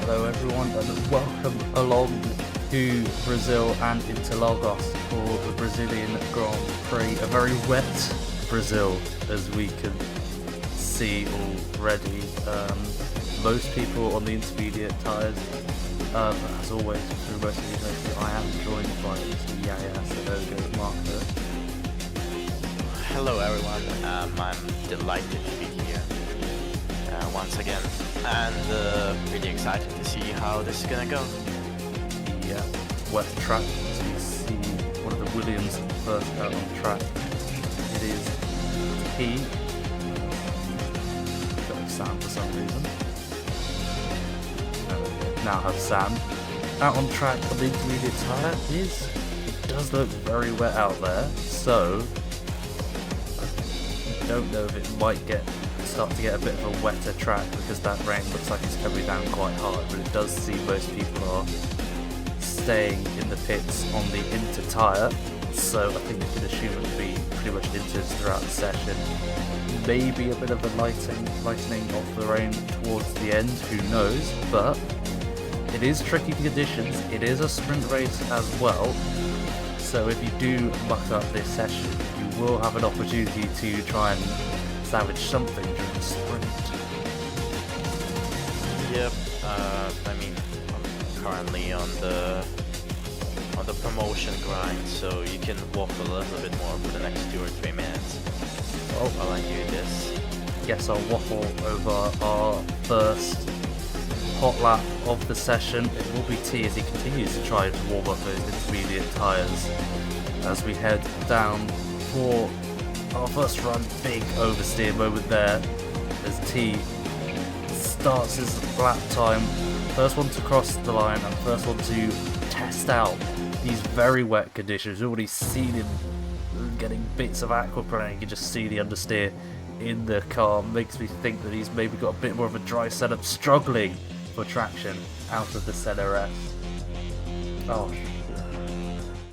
Hello everyone and welcome along to Brazil and Interlagos for the Brazilian Grand Prix. A very wet Brazil, as we can see already. Most people on the intermediate tyres, but as always through most of these races I am joined by Mr. Yaya Sadogo Marco. Hello everyone, I'm delighted to be here once again, and really excited to see how this is gonna go. The wet track, as we see one of the Williams first out on track. It is P. Got Sam for some reason. Now have Sam out on track on the intermediate tyre. It does look very wet out there, so I don't know if it might start to get a bit of a wetter track because that rain looks like it's coming down quite hard, but it does seem most people are staying in the pits on the inter tyre, so I think we can assume it will be pretty much inters throughout the session. Maybe a bit of a lightening of the rain towards the end, who knows, but it is tricky conditions. It is a sprint race as well, so if you do muck up this session, you will have an opportunity to try and salvage something during the sprint. Yep, I mean, I'm currently on the promotion grind, so you can walk a little bit more for the next 2 or 3 minutes while I do this. Yes, I'll waffle over our first hot lap of the session. It will be T as he continues to try to warm up those intermediate tyres as we head down for our first run. Big oversteer moment there as T starts his lap time. First one to cross the line and first one to test out these very wet conditions. We've already seen him getting bits of aquaplaning. You can just see the understeer in the car. Makes me think that he's maybe got a bit more of a dry setup, struggling for traction out of the SERL. Oh,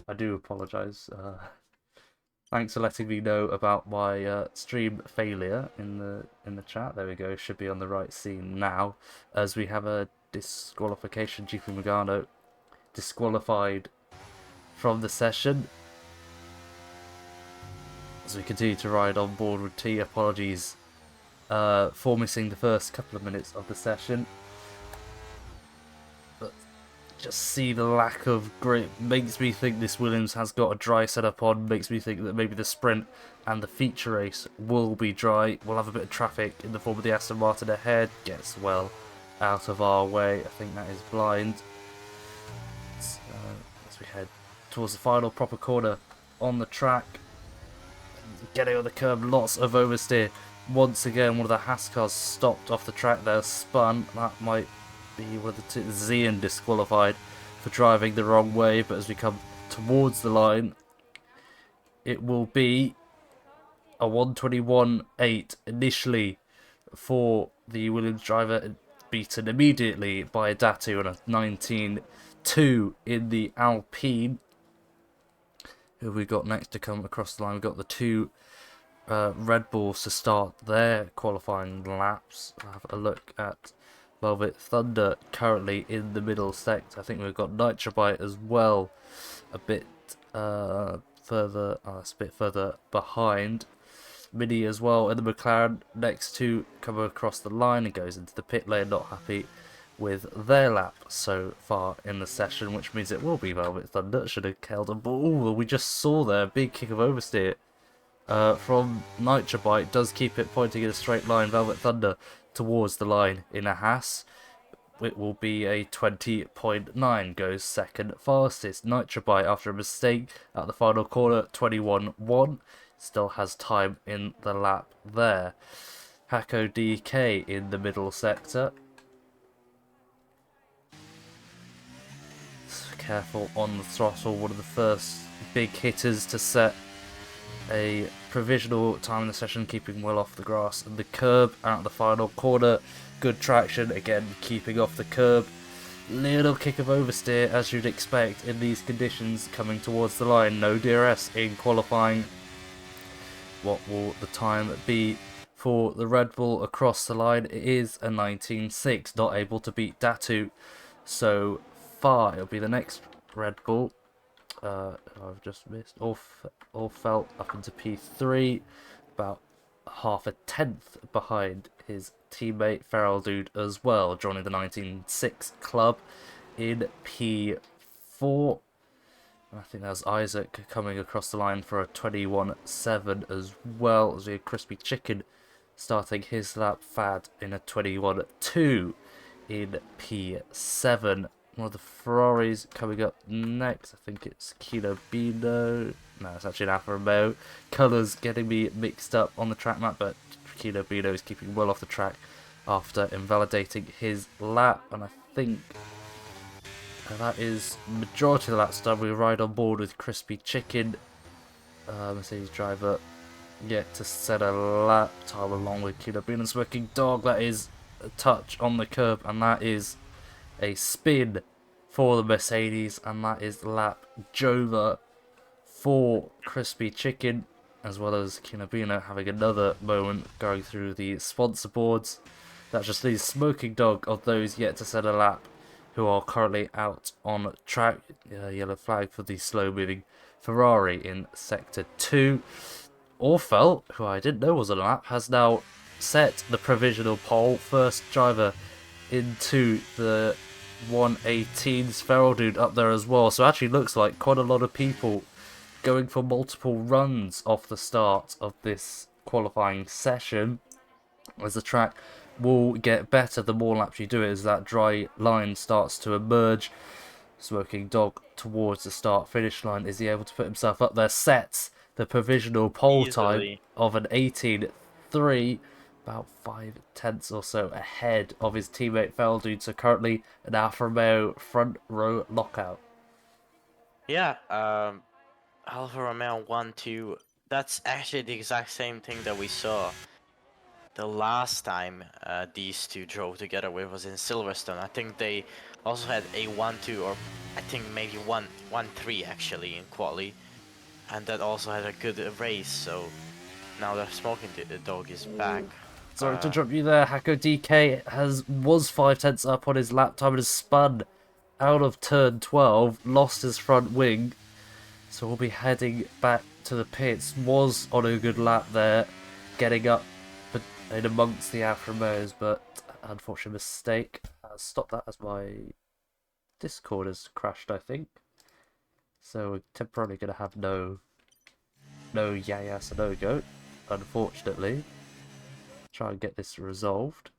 I do apologise. Thanks for letting me know about my stream failure in the chat. There we go. Should be on the right scene now, as we have a disqualification. GP Magano disqualified from the session. As we continue to ride on board with T. Apologies for missing the first couple of minutes of the session. But just see the lack of grip. Makes me think this Williams has got a dry setup on. Makes me think that maybe the sprint and the feature race will be dry. We'll have a bit of traffic in the form of the Aston Martin ahead. Gets well out of our way. I think that is blind. As we head towards the final proper corner on the track. Getting on the curb, lots of oversteer. Once again, one of the Haas cars stopped off the track there, spun. That might be one of the two. Zian disqualified for driving the wrong way, but as we come towards the line, it will be a 1:21.8 initially for the Williams driver, beaten immediately by Datu on a 19.2 in the Alpine. Who have we got next to come across the line? We've got the two Red Bulls to start their qualifying laps. I'll have a look at Velvet Thunder currently in the middle sector. I think we've got Nitrobite as well, a bit further. That's a bit further behind. Mini as well, and the McLaren next to come across the line and goes into the pit lane. Not happy with their lap so far in the session, which means it will be Velvet Thunder. Should have held a ball. We just saw there a big kick of oversteer from Nitrobite. Does keep it pointing in a straight line. Velvet Thunder towards the line in a Haas. It will be a 20.9. Goes second fastest. Nitrobite, after a mistake at the final corner, 21.1. Still has time in the lap there. Hako DK in the middle sector. Careful on the throttle. One of the first big hitters to set a provisional time in the session, keeping well off the grass and the curb. Out of the final corner, good traction again, keeping off the curb. Little kick of oversteer as you'd expect in these conditions coming towards the line. No DRS in qualifying. What will the time be for the Red Bull across the line. It is a 19.6, not able to beat Datu so far. It'll be the next Red Bull. I've just missed. All felt up into P3, about half a tenth behind his teammate Feral Dude as well, joining the 19.6 club in P4. And I think that's Isaac coming across the line for a 21.7 as well, as we have Crispy Chicken starting his lap. Fad in a 21.2 in P7. One of the Ferraris coming up next. I think it's Kilo Bino. No, it's actually an Alfa Romeo. Colours getting me mixed up on the track map, but Kilo Bino is keeping well off the track after invalidating his lap. And I think that is majority of the laps done. We ride on board with Crispy Chicken, Mercedes driver, yet to set a lap time along with Kilo Bino. Smoking Dog, that is a touch on the curb, and that is a spin for the Mercedes, and that is lap Jova for Crispy Chicken, as well as Kinabino having another moment going through the sponsor boards. That just leaves Smoking Dog of those yet to set a lap, who are currently out on track. Yellow flag for the slow-moving Ferrari in Sector 2. Orfeld, who I didn't know was on a lap, has now set the provisional pole. First driver into the 118's. Feral Dude up there as well. So it actually looks like quite a lot of people going for multiple runs off the start of this qualifying session, as the track will get better the more laps you do it, as that dry line starts to emerge. Smoking Dog towards the start finish line. Is he able to put himself up there? Sets the provisional pole time of an 18.3, about 5 tenths or so ahead of his teammate Feldude. So currently an Alfa Romeo front row lockout. Yeah, Alfa Romeo 1-2. That's actually the exact same thing that we saw the last time these two drove together with was in Silverstone. I think they also had a 1-2, or I think maybe 1-3 actually in quali, and that also had a good race. So now the Smoking Dog is back. Sorry to drop you there. Hako DK was 5 tenths up on his lap time and has spun out of turn 12, lost his front wing, so we'll be heading back to the pits. Was on a good lap there, getting up in amongst the Alfa Romeos, but unfortunate mistake. Stop that as my Discord has crashed, I think. So we're temporarily going to have no Yaya no go, unfortunately. Try and get this resolved.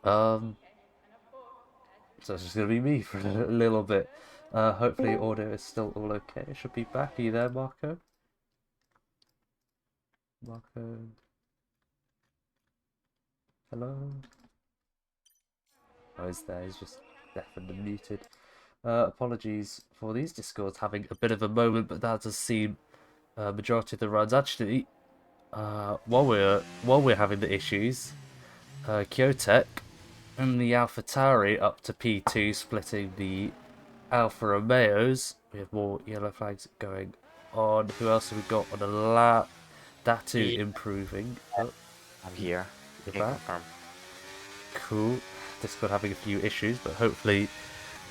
So it's just going to be me for a little bit. Hopefully audio is still all okay. It should be back. Are you there, Marco? Marco? Hello? Oh, he's there. He's just deaf and muted. Apologies for these Discords having a bit of a moment, but that does seem majority of the runs. Actually, while we're having the issues, Kyotek and the AlphaTauri up to P2, splitting the Alfa Romeos. We have more yellow flags going on. Who else have we got on a lap? Datu improving. Oh, I'm here. You're back. Cool. Discord having a few issues, but hopefully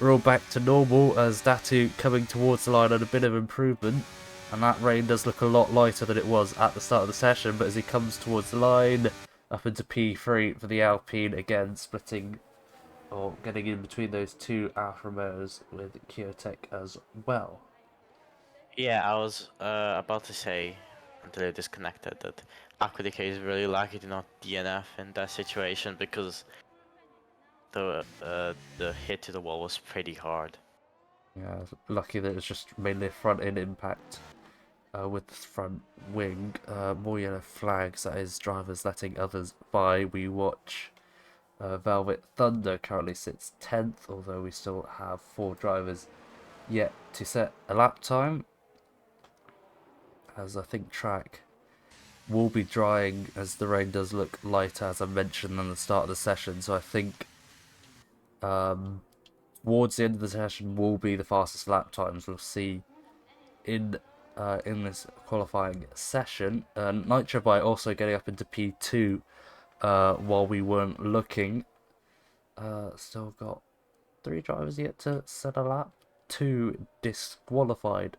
we're all back to normal, as Datu coming towards the line on a bit of improvement. And that rain does look a lot lighter than it was at the start of the session, but as he comes towards the line, up into P3 for the Alpine, again splitting or getting in between those two Alfa Romeos with Kyotek as well. Yeah, I was about to say, until I disconnected, that Aquadk is really lucky to not DNF in that situation, because the hit to the wall was pretty hard. Yeah, lucky that it was just mainly a front-end impact with the front wing. More yellow flags, that is drivers letting others by. We watch Velvet Thunder currently sits 10th, although we still have 4 drivers yet to set a lap time, as I think track will be drying as the rain does look lighter, as I mentioned at the start of the session. So I think towards the end of the session will be the fastest lap times. We'll see in in this qualifying session. Nitro Bite also getting up into P2 while we weren't looking. Still got 3 drivers yet to set a lap. 2 disqualified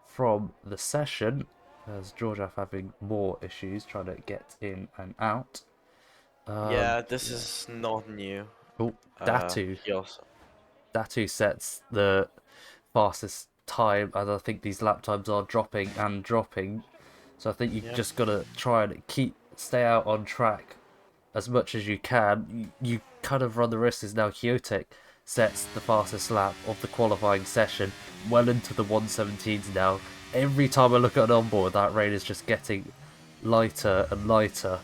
from the session, as Georgia having more issues trying to get in and out. Yeah, this is not new. Oh, Datu. He also. Datu sets the fastest time, and I think these lap times are dropping and dropping. So I think you've just got to try and stay out on track as much as you can. You kind of run the risk is now Kyotek sets the fastest lap of the qualifying session, well into the 117s now. Every time I look at an onboard, that rain is just getting lighter and lighter.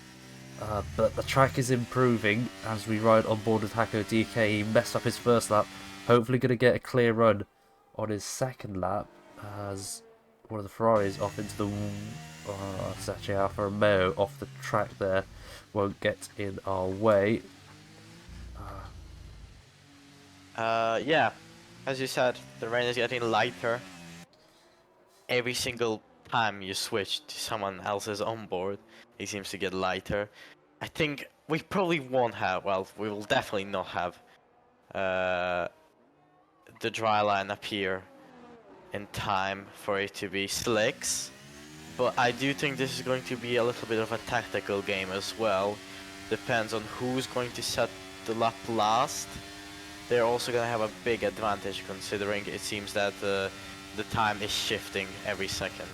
But the track is improving as we ride on board with Hako DK. He messed up his first lap. Hopefully going to get a clear run on his second lap as one of the Ferraris off into the it's actually Alfa Romeo off the track there. Won't get in our way. Yeah, as you said, the rain is getting lighter. Every single time you switch to someone else's onboard, it seems to get lighter. I think we probably won't have, well, we will definitely not have the dry line appear in time for it to be slicks. But I do think this is going to be a little bit of a tactical game as well. Depends on who's going to set the lap last. They're also going to have a big advantage considering it seems that the time is shifting every second.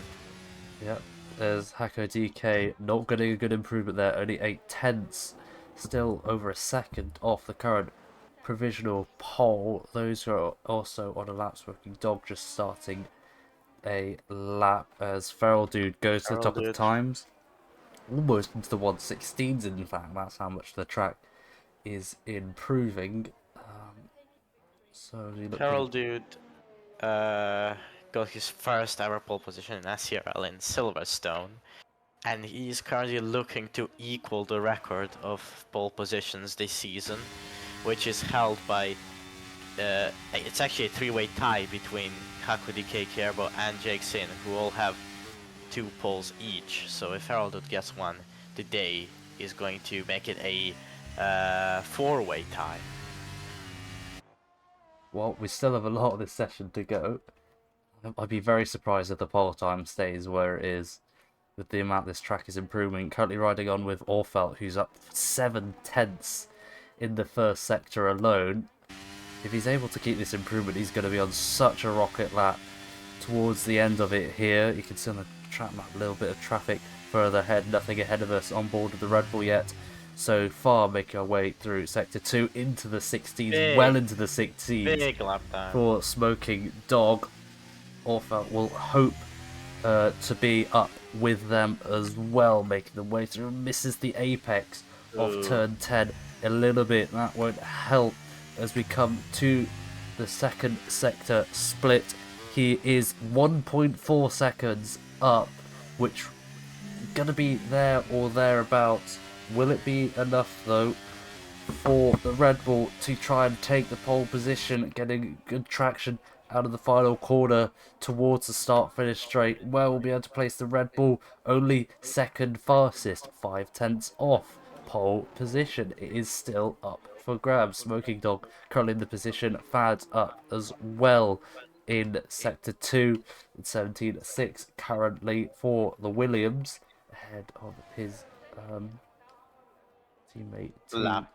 Yep, there's Hako DK not getting a good improvement there, only 8/10, still over a second off the current provisional pole. Those who are also on a lap smoking dog just starting a lap as Feral Dude goes to the top of the times. Almost into the 116s in fact, that's how much the track is improving. So Feral Dude got his first ever pole position in SERL in Silverstone, and he is currently looking to equal the record of pole positions this season, which is held by it's actually a 3-way tie between Hakudike Kierbo and Jake Sin, who all have 2 poles each. So if Heraldud gets one today, is going to make it a 4-way tie. Well, we still have a lot of this session to go. I'd be very surprised if the pole time stays where it is with the amount this track is improving. Currently riding on with Orfelt, who's up 7/10 in the first sector alone. If he's able to keep this improvement, he's going to be on such a rocket lap towards the end of it here. You can see on the track map a little bit of traffic further ahead, nothing ahead of us on board with the Red Bull yet. So far, making our way through Sector 2 into the 16s, well into the 16s big lap time for Smoking Dog. Orfelt will hope to be up with them as well, making the way through. Misses the apex of turn 10 a little bit. That won't help as we come to the second sector split. He is 1.4 seconds up, which is going to be there or thereabouts. Will it be enough though for the Red Bull to try and take the pole position, getting good traction out of the final corner towards the start-finish straight, where we'll be able to place the Red Bull only second fastest, 5/10 off pole position. It is still up for grabs. Smoking Dog currently in the position, Fad up as well in Sector 2, 17.6 currently for the Williams, ahead of his teammate lap.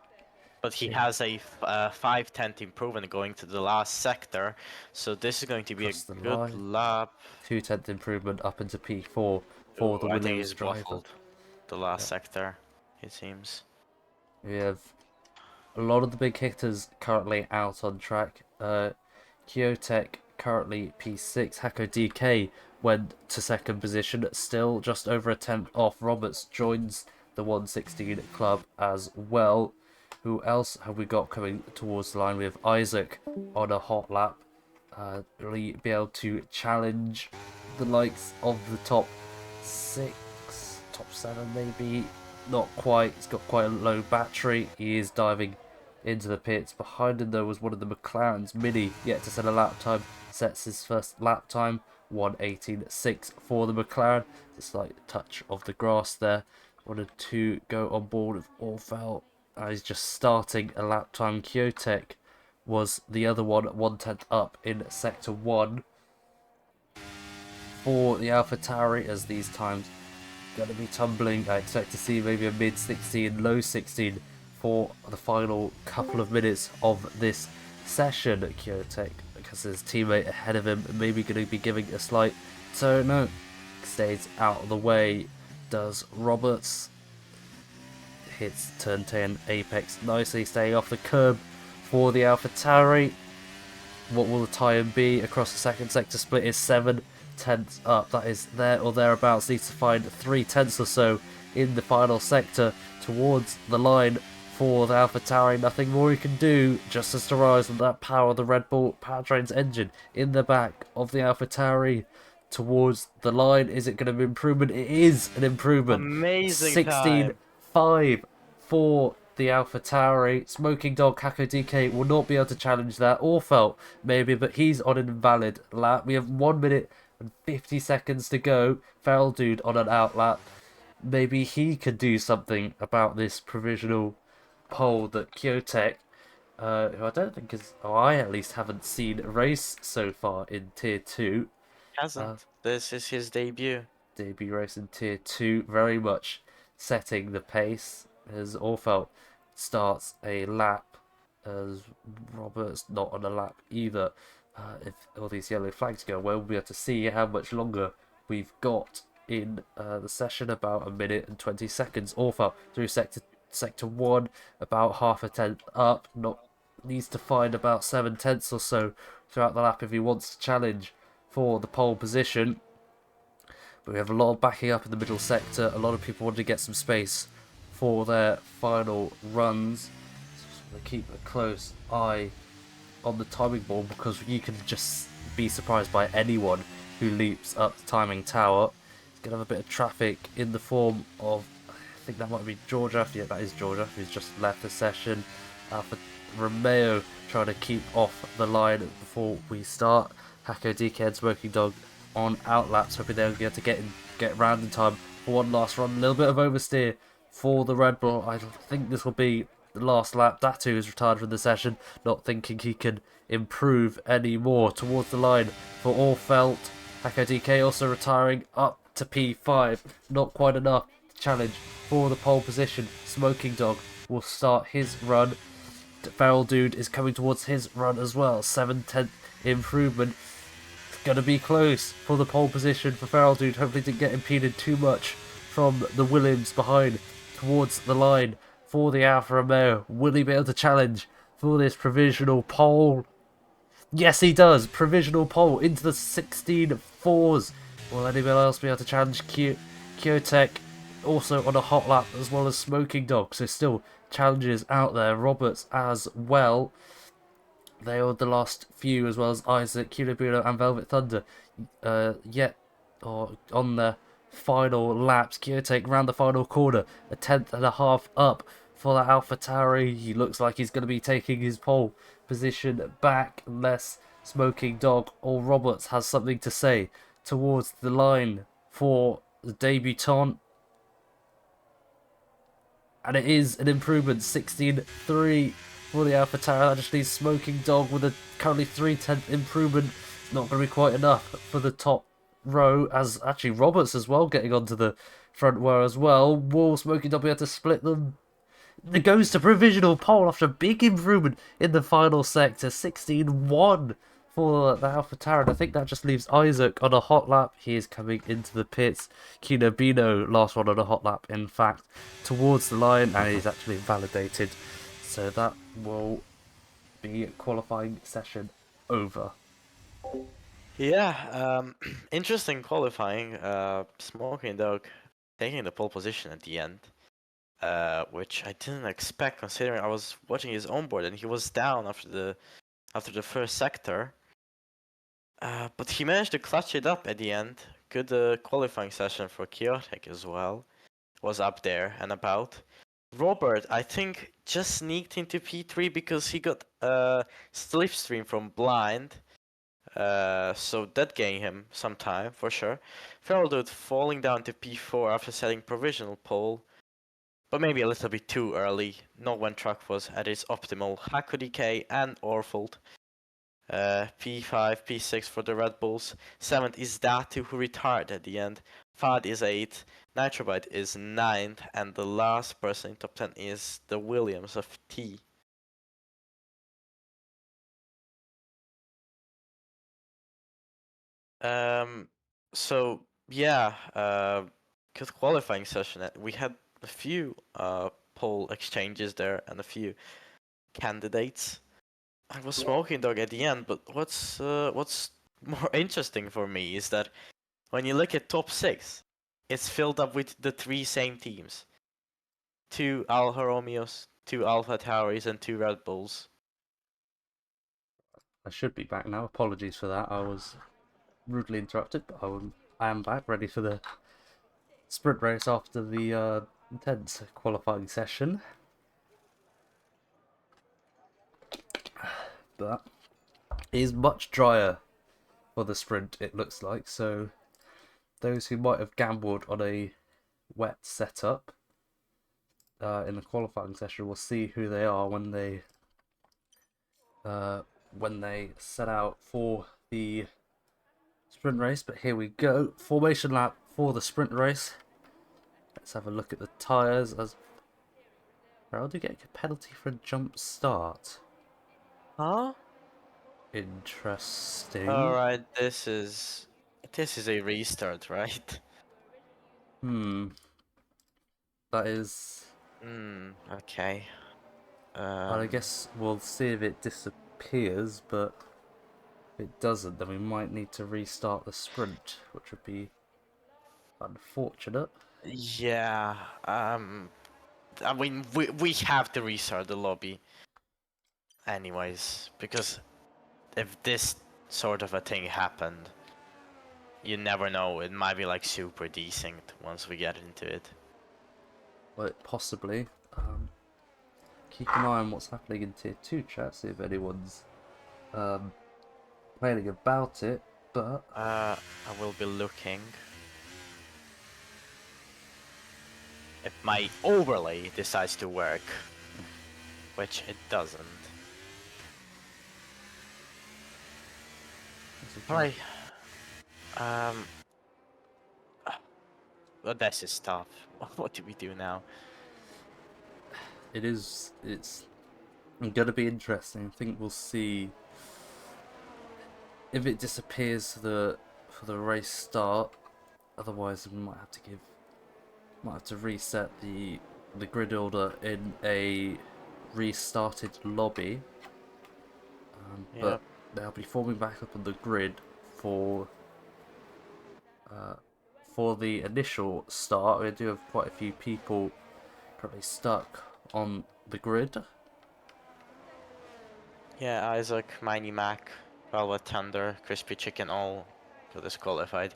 But he has a 5/10 improvement going to the last sector, so this is going to be a good lap. 2/10 improvement up into P4 for the Williams driver. The last sector, it seems. We have a lot of the big hitters currently out on track. Kyotek currently P6. Hako DK went to second position, still just over a 10th off. Roberts joins the 116 club as well. Who else have we got coming towards the line? We have Isaac on a hot lap. Really be able to challenge the likes of the top 6, top 7 maybe. Not quite. He's got quite a low battery. He is diving into the pits. Behind him though was one of the McLarens, Mini, yet to set a lap time. Sets his first lap time 1:18.6 for the McLaren. A slight touch of the grass there. Wanted to go on board with Orfel. He's just starting a lap time. Kiotek was the other one, 1/10 up in sector 1 for the AlphaTauri, as these times going to be tumbling. I expect to see maybe a mid 16, low 16 for the final couple of minutes of this session at Kiotek, because his teammate ahead of him maybe going to be giving a slight turn. No, stays out of the way. Does Roberts. Hits turn 10 apex nicely, staying off the curb for the AlphaTauri. What will the time be across the second sector split? Is 7/10 up. That is there or thereabouts. Needs to find 3/10 or so in the final sector towards the line for the AlphaTauri. Nothing more he can do, just as to rise on that power of the Red Bull powertrain's engine in the back of the AlphaTauri towards the line. Is it going to be an improvement? It is an improvement. Amazing 16.5 for the AlphaTauri. Smoking Dog Kako DK will not be able to challenge that, or felt maybe, but he's on an invalid lap. We have 1 minute and 50 seconds to go. Feral Dude on an out lap. Maybe he could do something about this provisional pole that Kiotek, who I don't think is, or I at least haven't seen race so far in Tier 2. Hasn't. This is his debut. Debut race in Tier 2, very much setting the pace as Orfeld starts a lap, as Robert's not on a lap either. If all these yellow flags go, we'll be able to see how much longer we've got in the session. About a minute and 20 seconds. Orfeld through sector 1, about half a tenth up. Needs to find about 7/10 or so throughout the lap if he wants to challenge for the pole position. But we have a lot of backing up in the middle sector. A lot of people want to get some space for their final runs. So I'm going to keep a close eye on the timing board, because you can just be surprised by anyone who leaps up the timing tower. It's going to have a bit of traffic in the form of, I think that might be Georgia. Yeah, that is Georgia, who's just left the session. Alfa Romeo trying to keep off the line before we start. Hako DK and Smoking Dog on outlaps, hoping they'll be able to get round in time for one last run. A little bit of oversteer for the Red Bull. I think this will be the last lap. Datu is retired from the session, not thinking he can improve any more. Towards the line for Orfelt. Hako DK also retiring up to P5. Not quite enough to challenge for the pole position. Smoking Dog will start his run. Feral Dude is coming towards his run as well. 7/10 improvement. Going to be close for the pole position for Feral Dude. Hopefully didn't get impeded too much from the Williams behind towards the line for the Alfa Romeo. Will he be able to challenge for this provisional pole? Yes, he does. Provisional pole into the 16.4s. Will anyone else be able to challenge Kiotek? Also on a hot lap, as well as Smoking Dog. So still challenges out there. Roberts as well. They are the last few, as well as Isaac, Kinobuno and Velvet Thunder, on the final laps. Kiotek round the final corner, a 10.5 up for the AlphaTauri. He looks like he's going to be taking his pole position back, unless Smoking Dog or Roberts has something to say towards the line for the debutant. And it is an improvement, 16.3 for the AlphaTauri. That just leaves Smoking Dog with a currently 3/10 improvement. Not going to be quite enough for the top row, as actually Roberts as well getting onto the front row as well. Will Smoking Dog be able to split them? It goes to provisional pole after a big improvement in the final sector. 16.1 for the AlphaTauri. I think that just leaves Isaac on a hot lap. He is coming into the pits. Kinobino, last one on a hot lap, in fact, towards the line, and he's actually validated. So that will be qualifying session over. Yeah, interesting qualifying. Smoking Dog taking the pole position at the end, which I didn't expect, considering I was watching his onboard and he was down after the first sector. But he managed to clutch it up at the end. Good qualifying session for Kiotek as well. Was up there and about. Robert, I think, just sneaked into P3 because he got slipstream from blind. So that gained him some time for sure. Feral Dude falling down to P4 after setting provisional pole, but maybe a little bit too early. Not when truck was at its optimal. Haku DK and Orfold. P5, P6 for the Red Bulls. 7th is Datu, who retired at the end. Fad is 8th. Nitrobite is 9th. And the last person in top 10 is the Williams of T. So yeah, good qualifying session. We had a few poll exchanges there and a few candidates. I was smoking dog at the end, but what's more interesting for me is that when you look at top 6, it's filled up with the 3 same teams: 2 Alfa Romeos, 2 Alpha Tauris, and 2 Red Bulls. I should be back now. Apologies for that. I was rudely interrupted, but I am back, ready for the sprint race after the intense qualifying session. But it is much drier for the sprint, it looks like, so those who might have gambled on a wet setup in the qualifying session will see who they are when they set out for the sprint race. But here we go, formation lap for the sprint race. Let's have a look at the tyres. As I'll do get a penalty for a jump start. Huh? Interesting. Alright, this is a restart, right? That is. Okay. Well, I guess we'll see if it disappears, but if it doesn't, then we might need to restart the sprint, which would be unfortunate. Yeah, I mean, we have to restart the lobby anyways, because if this sort of a thing happened, you never know, it might be like super desynced once we get into it. Well, possibly. Keep an eye on what's happening in Tier 2 chat, see if anyone's complaining about it, but... I will be looking. If my overlay decides to work, which it doesn't. Right. Well, this is tough. What do we do now? It's gonna be interesting. I think we'll see if it disappears for the race start. Otherwise, we might have to reset the grid order in a restarted lobby. But they'll be forming back up on the grid for the initial start. We do have quite a few people probably stuck on the grid. Yeah, Isaac, Miney Mac, Velvet Thunder, Crispy Chicken all got disqualified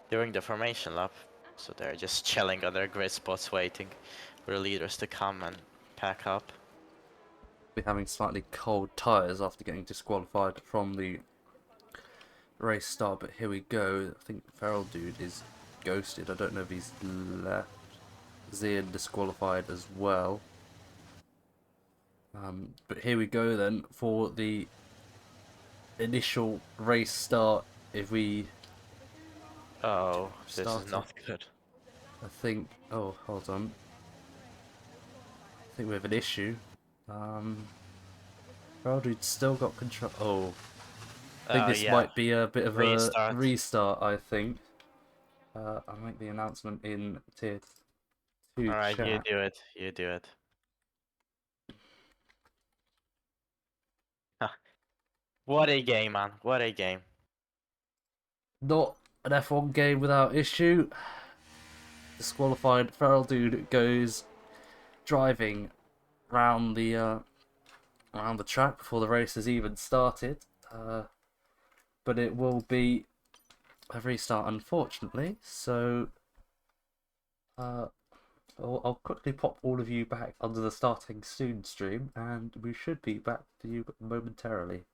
during the formation lap. So they're just chilling on their grid spots waiting for the leaders to come and pack up. Be having slightly cold tyres after getting disqualified from the race start, but here we go. I think Feral Dude is ghosted. I don't know if he's left. Zian disqualified as well. But here we go then for the initial race start. If we Oh, this is not good. I think. Oh, hold on. I think we have an issue. Feral Dude's still got control. Oh, I think this might be a bit of a restart. I think. I'll make the announcement in Tier 2 Alright, chat. you do it. You do it. What a game, man. What a game. Not an F1 game without issue. Disqualified. Feral Dude goes driving round the track before the race has even started. But it will be a restart, unfortunately. So I'll quickly pop all of you back under the starting soon stream, and we should be back to you momentarily.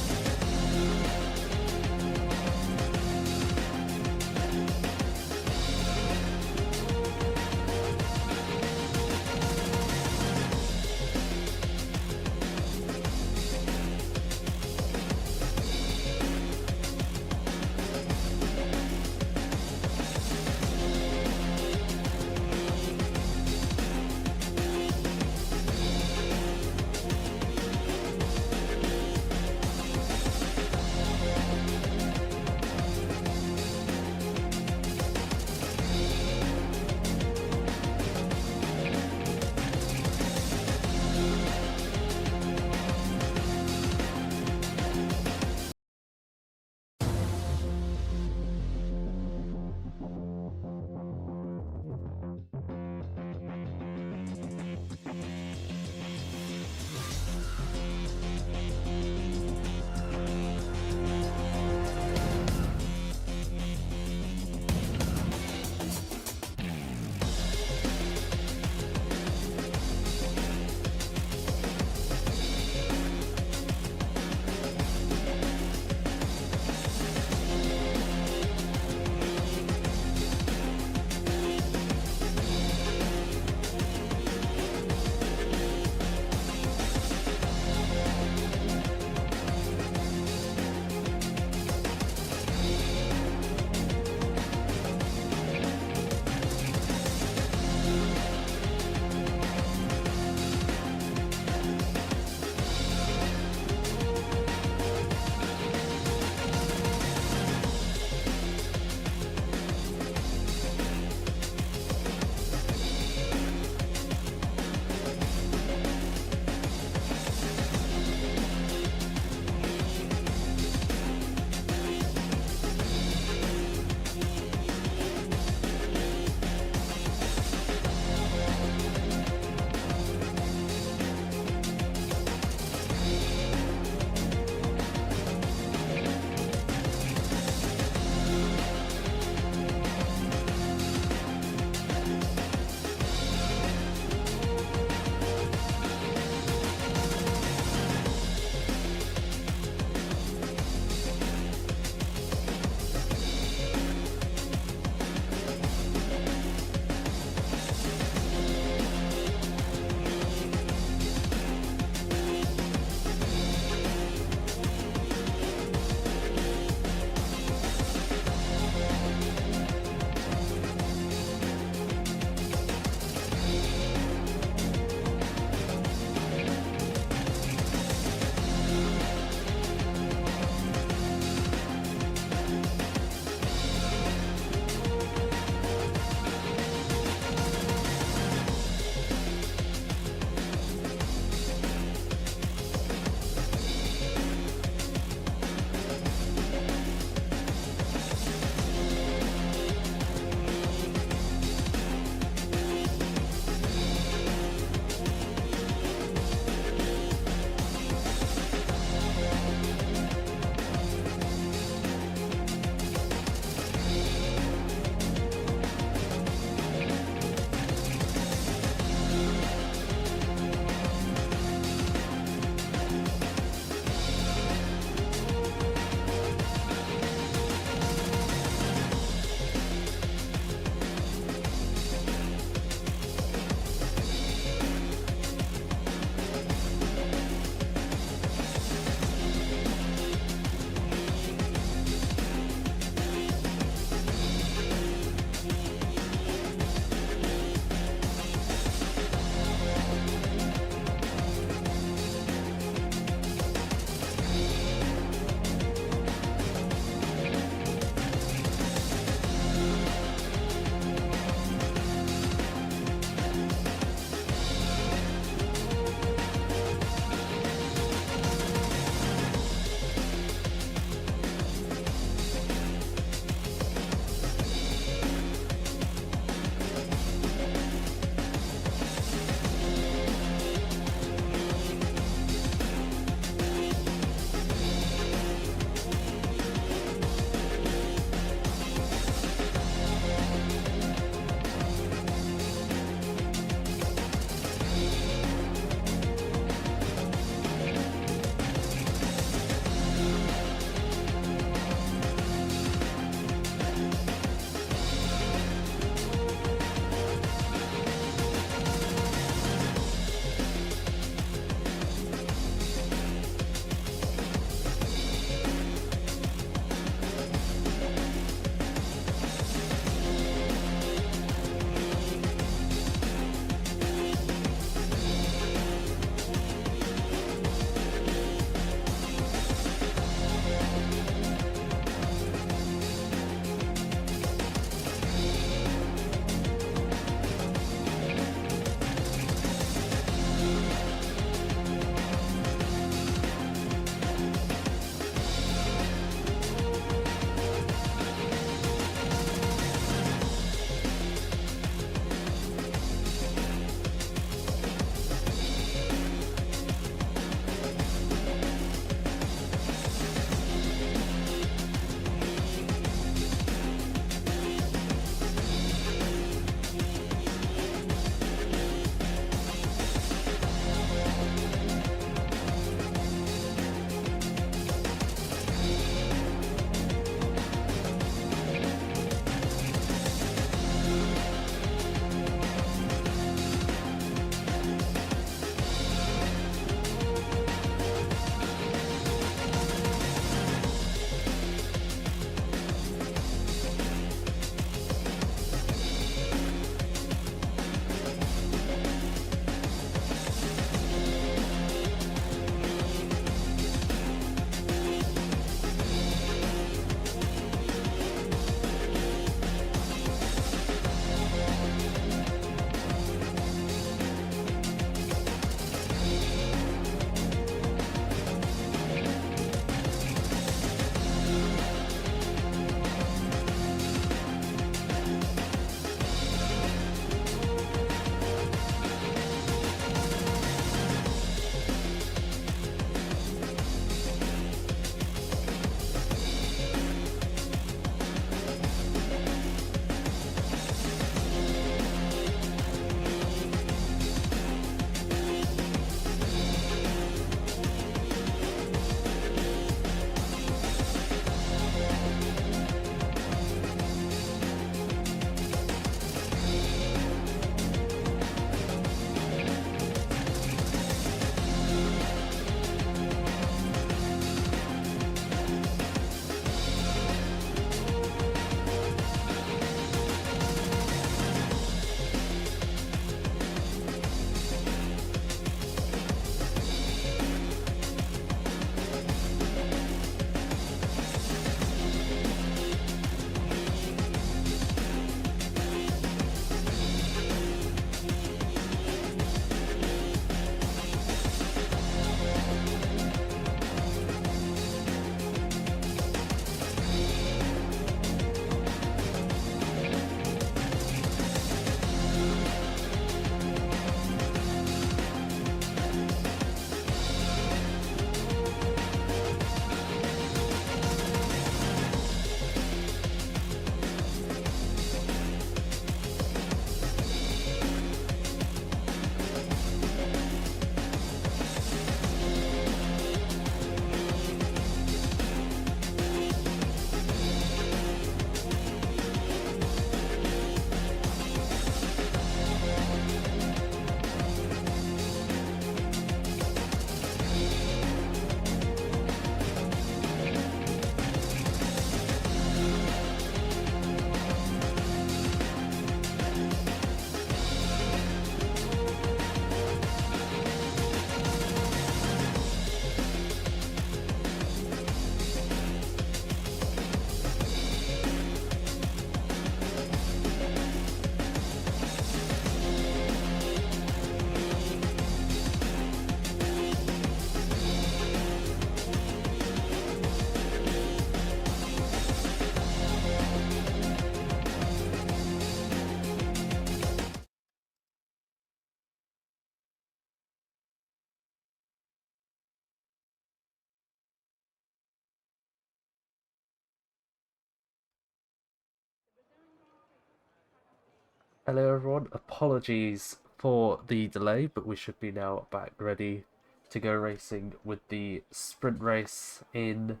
Hello everyone, apologies for the delay, but we should be now back ready to go racing with the sprint race in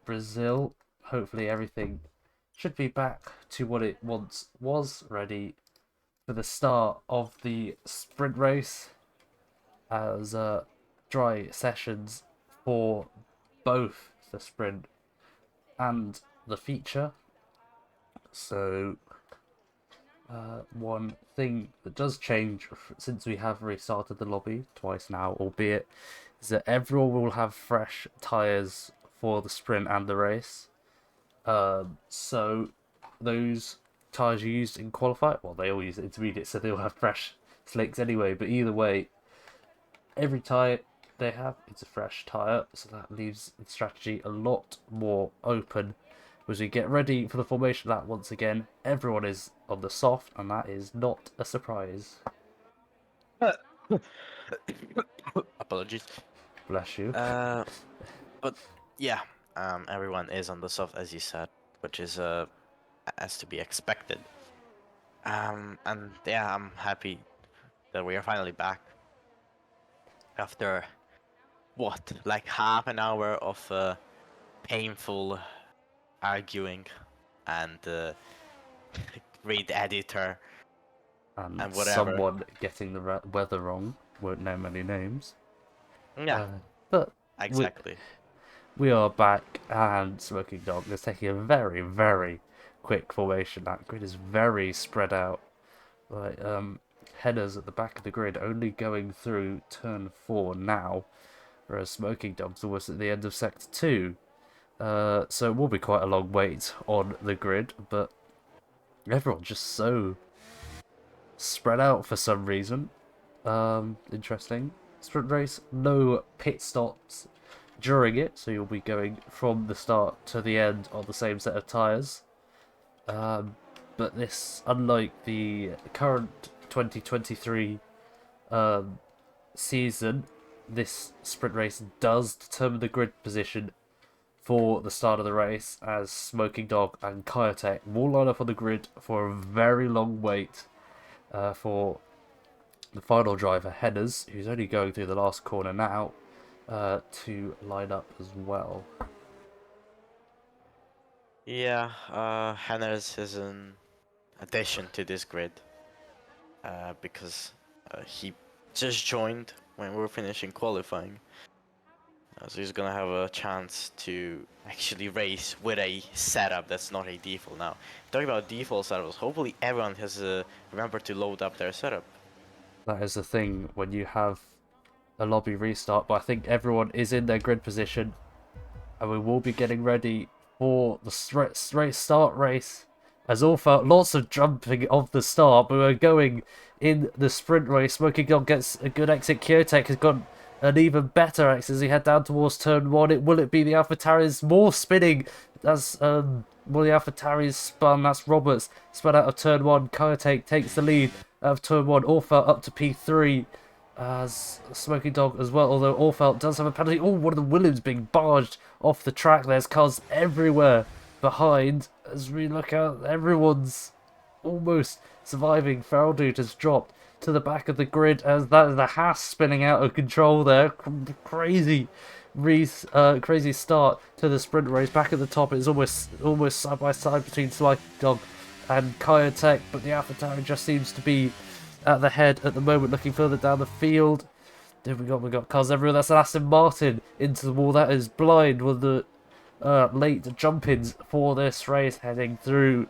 Brazil. Hopefully everything should be back to what it once was, ready for the start of the sprint race as dry sessions for both the sprint and the feature. So one thing that does change since we have restarted the lobby twice now, albeit, is that everyone will have fresh tyres for the sprint and the race. So those tyres you used in qualify, well, they all use intermediate, so they'll have fresh slicks anyway. But either way, every tyre they have, it's a fresh tyre, so that leaves the strategy a lot more open as we get ready for the formation lap once again. Everyone is on the soft, and that is not a surprise. Apologies. Bless you. But yeah, everyone is on the soft, as you said, which is as to be expected. And yeah, I'm happy that we are finally back after what, like half an hour of painful arguing and read editor and whatever. Someone getting the weather wrong. Won't name any names. Yeah, But exactly. we are back, and Smoking Dog is taking a very, very quick formation. That grid is very spread out. Like, headers at the back of the grid only going through turn 4 now, whereas Smoking Dog's almost at the end of sector 2. So it will be quite a long wait on the grid, but everyone's just so spread out for some reason. Interesting. Sprint race, no pit stops during it, so you'll be going from the start to the end on the same set of tyres. But this, unlike the current 2023 season, this sprint race does determine the grid position for the start of the race, as Smoking Dog and Kyotek will line up on the grid for a very long wait for the final driver, Henners, who's only going through the last corner now, to line up as well. Yeah, Hanners is an addition to this grid because he just joined when we were finishing qualifying. So he's gonna have a chance to actually race with a setup that's not a default now. Talking about default setups, hopefully everyone has remembered to load up their setup. That is the thing when you have a lobby restart, but I think everyone is in their grid position, and we will be getting ready for the straight start race. As all felt lots of jumping off the start, but we're going in the sprint race. Smoking Dog gets a good exit. Kyotek has got an even better exit as he head down towards turn 1. Will it be the AlphaTauri's more spinning? That's one of the AlphaTauri's spun. That's Roberts spun out of turn 1. Kyotek takes the lead out of turn 1. All felt up to P3. As Smoking Dog as well, although Orfelt does have a penalty. Oh, one of the Williams being barged off the track. There's cars everywhere behind. As we look out, everyone's almost surviving. Farrell has dropped to the back of the grid as that is the Haas spinning out of control there. Crazy crazy start to the sprint race. Back at the top, it's almost side by side between Smoking Dog and Kyotek, but the AlphaTauri just seems to be at the head at the moment, looking further down the field. We got cars everywhere. That's an Aston Martin into the wall. That is blind with the late jump-ins for this race, heading through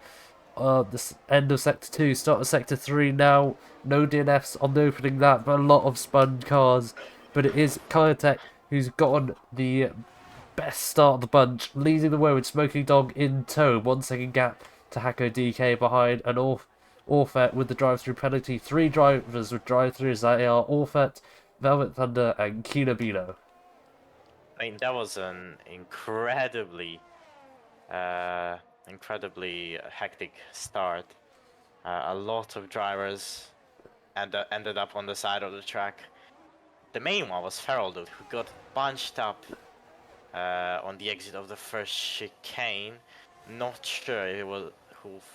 the end of sector 2, start of sector 3 now. No DNFs on the opening lap, but a lot of spun cars. But it is Kyotek who's gotten the best start of the bunch, leading the way with Smoking Dog in tow. 1 second gap to Hako DK behind, and Orfet with the drive-through penalty. 3 drivers with drive-throughs. They are Orfet, Velvet Thunder, and Kinobino. I mean, that was an incredibly hectic start. A lot of drivers ended up on the side of the track. The main one was Farrell, who got bunched up on the exit of the first chicane. Not sure if it was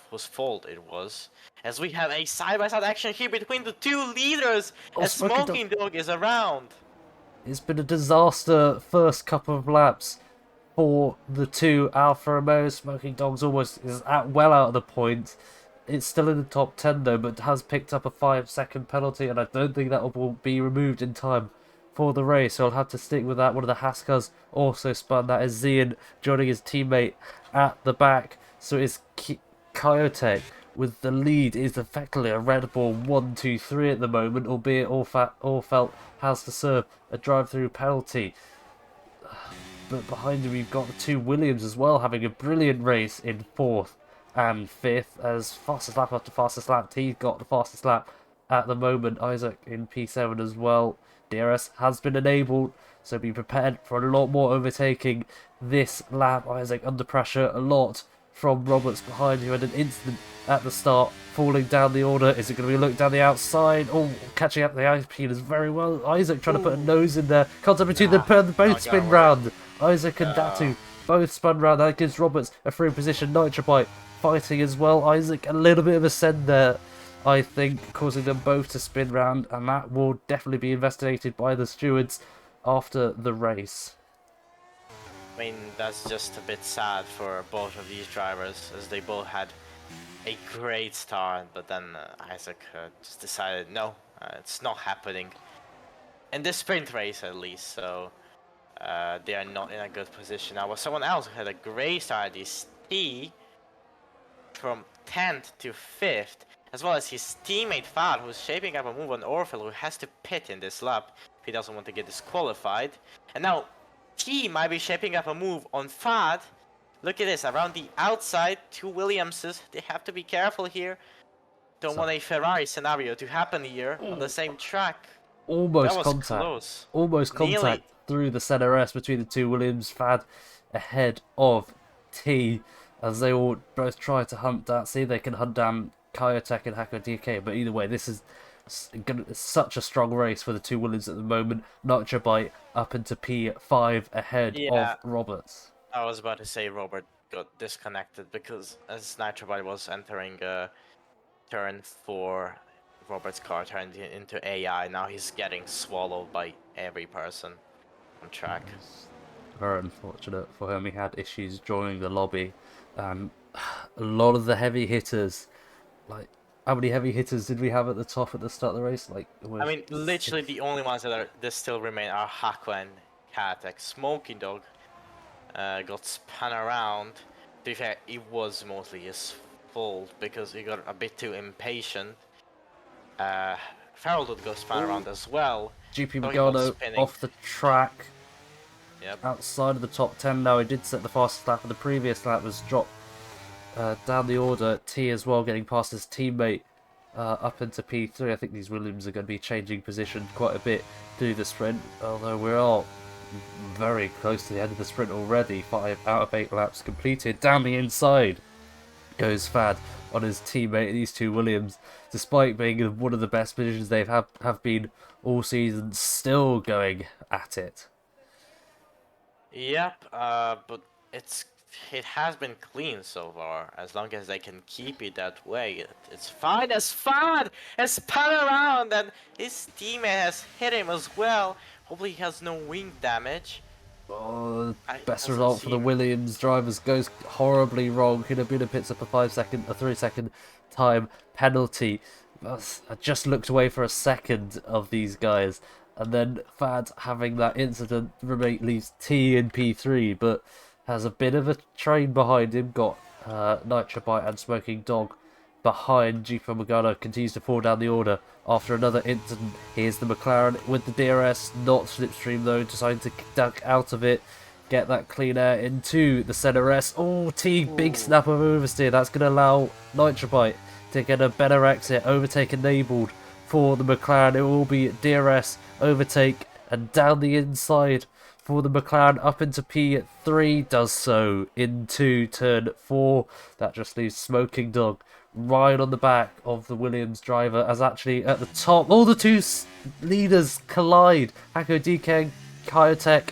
whose fault it was. as we have a side-by-side action here between the two leaders, Oh, as Smoking Dog. Smoking Dog is around. It's been a disaster first couple of laps for the two Alfa Romeo. Smoking Dogs almost is well out of the point. It's still in the top 10 though, but has picked up a 5-second penalty, and I don't think that will be removed in time for the race, so I'll have to stick with that. One of the Haskars also spun. That is Zian joining his teammate at the back. So it's Coyote with the lead. Is effectively a Red Bull 1-2-3 at the moment, albeit Allfelt has to serve a drive-through penalty. But behind him we've got the two Williams as well, having a brilliant race in 4th and 5th, as fastest lap after fastest lap. He's got the fastest lap at the moment. Isaac in P7 as well. DRS has been enabled, so be prepared for a lot more overtaking this lap. Isaac under pressure a lot from Roberts behind, who had an incident at the start, falling down the order. Is it going to be a look down the outside? Oh, catching up the Alpines very well. Isaac trying to put a nose in there. Contact between the both spin round. Isaac and Datu both spun round. That gives Roberts a free position. Nitrobite fighting as well. Isaac a little bit of a send there, I think, causing them both to spin round, and that will definitely be investigated by the stewards after the race. I mean, that's just a bit sad for both of these drivers, as they both had a great start, but then Isaac just decided, no, it's not happening. In this sprint race, at least, so they are not in a good position. Now, someone else who had a great start is T, from 10th to 5th, as well as his teammate Fad, who's shaping up a move on Orfil, who has to pit in this lap if he doesn't want to get disqualified. And now T might be shaping up a move on Fad. Look at this, around the outside, two Williamses. They have to be careful here. Don't want a Ferrari scenario to happen here on the same track. Almost that was contact. Close. Almost contact Nearly. Through the center S between the two Williams. Fad ahead of T, as they all both try to hunt down, see if they can hunt down Kyotek and Hako DK. But either way, this is such a strong race for the two Williams at the moment. Nitrobite up into P5 ahead of Roberts. I was about to say Robert got disconnected because as Nitrobite was entering turn 4, Robert's car turned into AI. Now he's getting swallowed by every person on track. Very unfortunate for him. He had issues joining the lobby, and a lot of the heavy hitters, like, how many heavy hitters did we have at the top at the start of the race? Like, I mean, literally the only ones that still remain are Hako and Katek. Smoking Dog got spun around. To be fair, it was mostly his fault because he got a bit too impatient. Farrell did go spun around as well. GP Magano off the track. Yep. Outside of the top 10 now. He did set the fastest lap, and the previous lap was dropped down the order. T as well, getting past his teammate up into P3. I think these Williams are going to be changing position quite a bit through the sprint, although we're all very close to the end of the sprint already. 5 out of 8 laps completed. Down the inside goes Fad on his teammate. These two Williams, despite being in one of the best positions they've have been all season, still going at it. Yep, but it has been clean so far. As long as they can keep it that way, it's fine. As Fad has spun around, and his teammate has hit him as well. Hopefully he has no wing damage. Oh, best result for the Williams drivers goes horribly wrong. Could have been a pits up a 3-second time penalty. I just looked away for a second of these guys, and then Fad having that incident leaves T in P3, but has a bit of a train behind him. Got Nitrobite and Smoking Dog behind. GP Magano continues to fall down the order after another incident. Here's the McLaren with the DRS, not slipstream though, deciding to duck out of it, get that clean air into the center S. Oh, T, big snap of oversteer. That's going to allow Nitrobite to get a better exit. Overtake enabled for the McLaren. It will be DRS, overtake, and down the inside for the McLaren up into P3. Does so into turn 4. That just leaves Smoking Dog right on the back of the Williams driver, as actually at the top all the two leaders collide. Hako DK and Kyotek.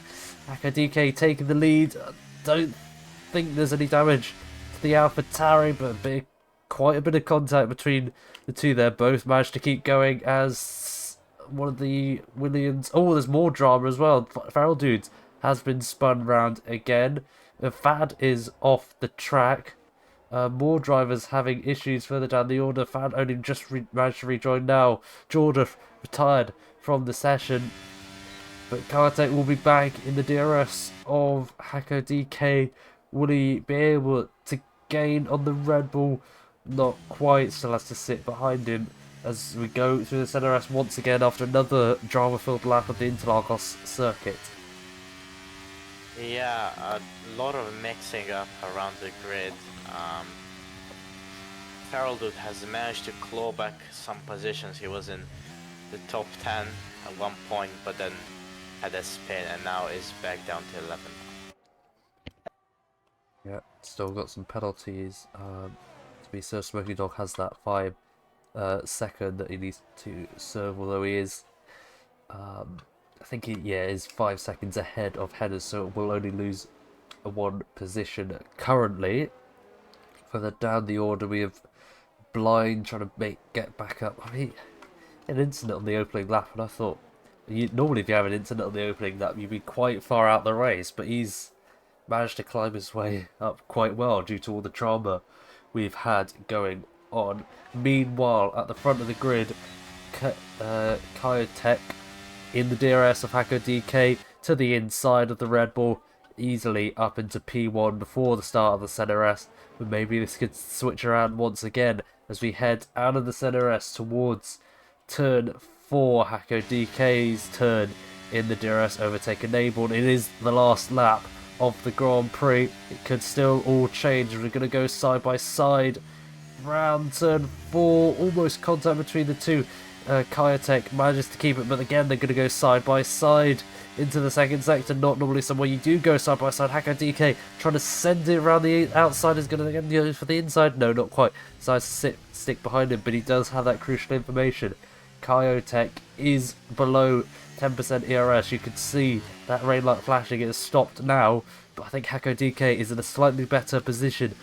Hako DK taking the lead. Don't think there's any damage to the AlphaTauri, but a bit quite a bit of contact between the two there. Both managed to keep going as one of the Williams... Oh, there's more drama as well. Feral Dudes has been spun round again. The Fad is off the track. More drivers having issues further down the order. Fad only just managed to rejoin now. Georgia retired from the session. But Kartek will be back in the DRS of Hako DK. Will he be able to gain on the Red Bull? Not quite, still has to sit behind him as we go through the CNRS once again after another drama-filled lap of the Interlagos circuit. Yeah, a lot of mixing up around the grid. Feral Dude has managed to claw back some positions. He was in the top 10 at one point, but then had a spin and now is back down to 11. Yeah, still got some penalties. To be sure, Smoking Dog has that 5 second that he needs to serve, although he is, I think he is 5 seconds ahead of Headers, so it will only lose a 1 position currently. Further down the order, we have Blind trying to get back up. I mean, an incident on the opening lap, and I thought, normally if you have an incident on the opening lap, you'd be quite far out the race, but he's managed to climb his way up quite well due to all the drama we've had going on. Meanwhile, at the front of the grid, Kyotek in the DRS of Hako DK to the inside of the Red Bull, easily up into P1 before the start of the CNRS. But maybe this could switch around once again as we head out of the CNRS towards turn 4, Hako DK's turn in the DRS overtake enabled. It is the last lap of the Grand Prix. It could still all change. We're going to go side by side. Round turn 4, almost contact between the two. Kyotek manages to keep it, but again they're going to go side by side into the second sector. Not normally somewhere you do go side by side. Hako DK trying to send it around the outside, is going to go for the inside. No, not quite. Decides to stick behind him, but he does have that crucial information. Kyotek is below 10% ERS. You can see that rain light flashing. It has stopped now, but I think Hako DK is in a slightly better position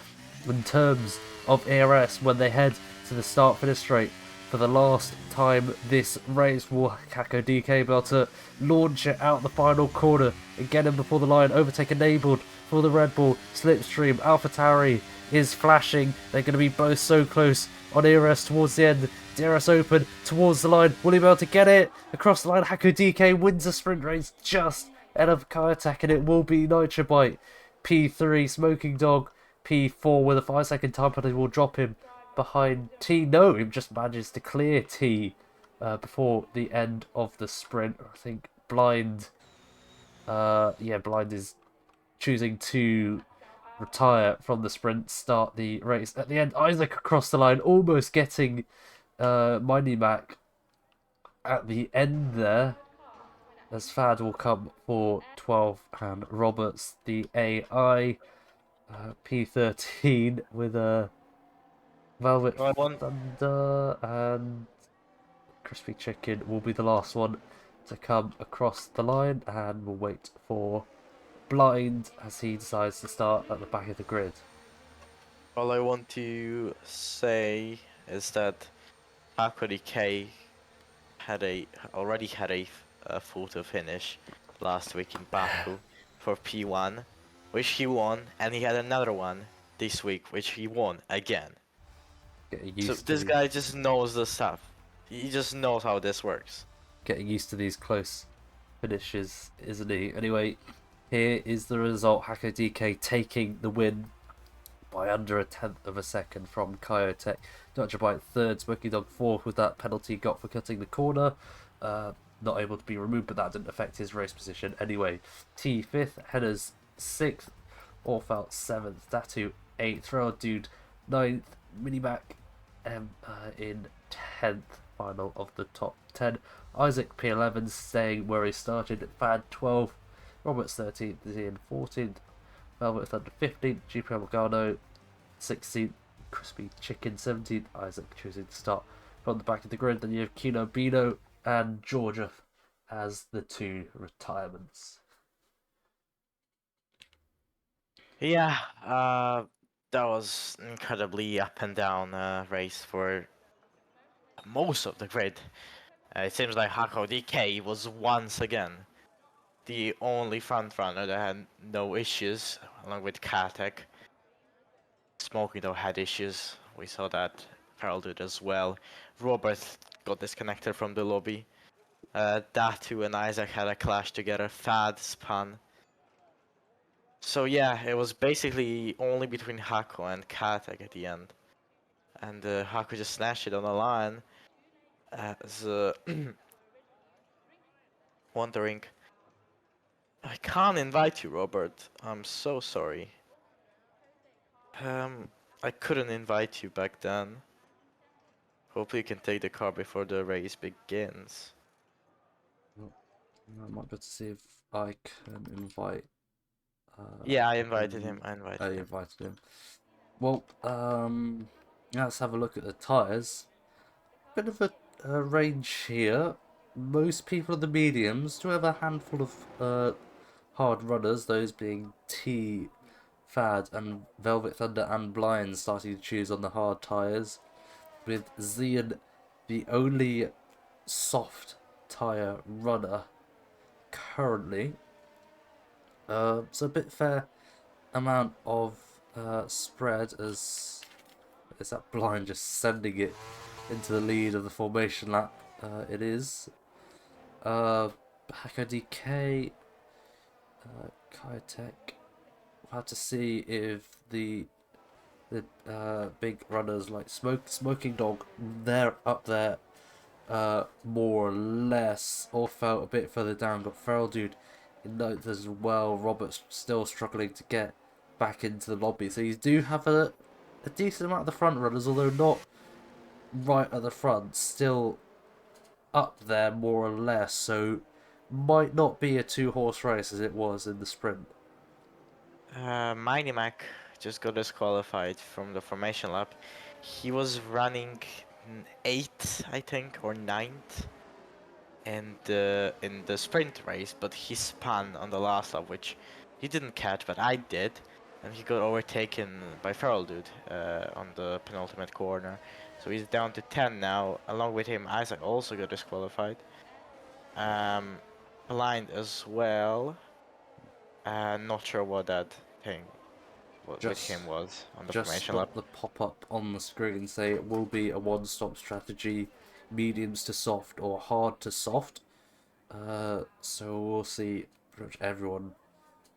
in terms of ERS when they head to the start-finish straight. For the last time this race, will Hako DK be able to launch it out the final corner and get him before the line? Overtake enabled for the Red Bull. Slipstream, AlphaTauri is flashing. They're going to be both so close on ERS towards the end. DRS open towards the line. Will he be able to get it across the line? Hako DK wins a sprint race just ahead of Kyotek, and it will be Nitrobite P3, Smoking Dog P4 with a 5-second time penalty will drop him behind T. No, he just manages to clear T before the end of the sprint. I think Blind, Blind is choosing to retire from the sprint, start the race. At the end, Isaac across the line, almost getting Mindy Mac at the end there. As Fad will come for 12 and Roberts, the AI P13 with a Velvet Thunder, and Crispy Chicken will be the last one to come across the line, and we'll wait for Blind as he decides to start at the back of the grid. All I want to say is that Hako DK already had a photo finish last week in Baku for P1, which he won, and he had another one this week, which he won again. So this guy just knows the stuff. He just knows how this works. Getting used to these close finishes, isn't he? Anyway, here is the result. Hako DK taking the win by under 1/10 of a second from Kyotek. Nitrobite third, Smoking Dog fourth with that penalty got for cutting the corner. Not able to be removed, but that didn't affect his race position anyway. T fifth, Headers sixth, Orfelt seventh, Datu eighth, Feral Dude ninth, Minimac in 10th, final of the top 10. Isaac P11 staying where he started, Fad 12th, Roberts 13th, Ian 14th, Velvet Thunder 15th, GP Morgano 16th, Crispy Chicken 17th, Isaac choosing to start from the back of the grid. Then you have Kino Bino and Georgia as the two retirements. Yeah, That was incredibly up and down race for most of the grid. It seems like Hako DK was once again the only front runner that had no issues, along with Katek. Smoky though had issues. We saw that Farrell did as well. Robert got disconnected from the lobby. Datu and Isaac had a clash together. Fad spun. So yeah, it was basically only between Hako and Katek at the end. And Hako just snatched it on the line. As wondering, I can't invite you, Robert. I'm so sorry. I couldn't invite you back then. Hopefully you can take the car before the race begins. I might be able to see if I can invite. Yeah, I invited him. I invited I him. invited him. Well, let's have a look at the tyres. Bit of a range here. Most people are the mediums. Do have a handful of hard runners, those being T, Fad, and Velvet Thunder and Blind starting to choose on the hard tyres. With Zian the only soft tyre runner currently. So a bit fair amount of spread as is that Blind just sending it into the lead of the formation lap. It is. Hako DK, Kitek. We'll have to see if the big runners like Smoking Dog, they're up there more or less, or felt a bit further down. Got Feral Dude in notes as well. Robert's still struggling to get back into the lobby. So you do have a decent amount of the front runners, although not right at the front, still up there more or less. So might not be a 2-horse race as it was in the sprint. Mighty Mac just got disqualified from the formation lap. He was running 8th, I think, or 9th in the sprint race, but he spun on the last lap, which he didn't catch, but I did, and he got overtaken by Feral Dude on the penultimate corner. So he's down to 10 now. Along with him, Isaac also got disqualified. Blind as well. Not sure what that thing with him was on the Just formation lap. got the pop-up on the screen say it will be a one-stop strategy, mediums to soft or hard to soft. So we'll see pretty much everyone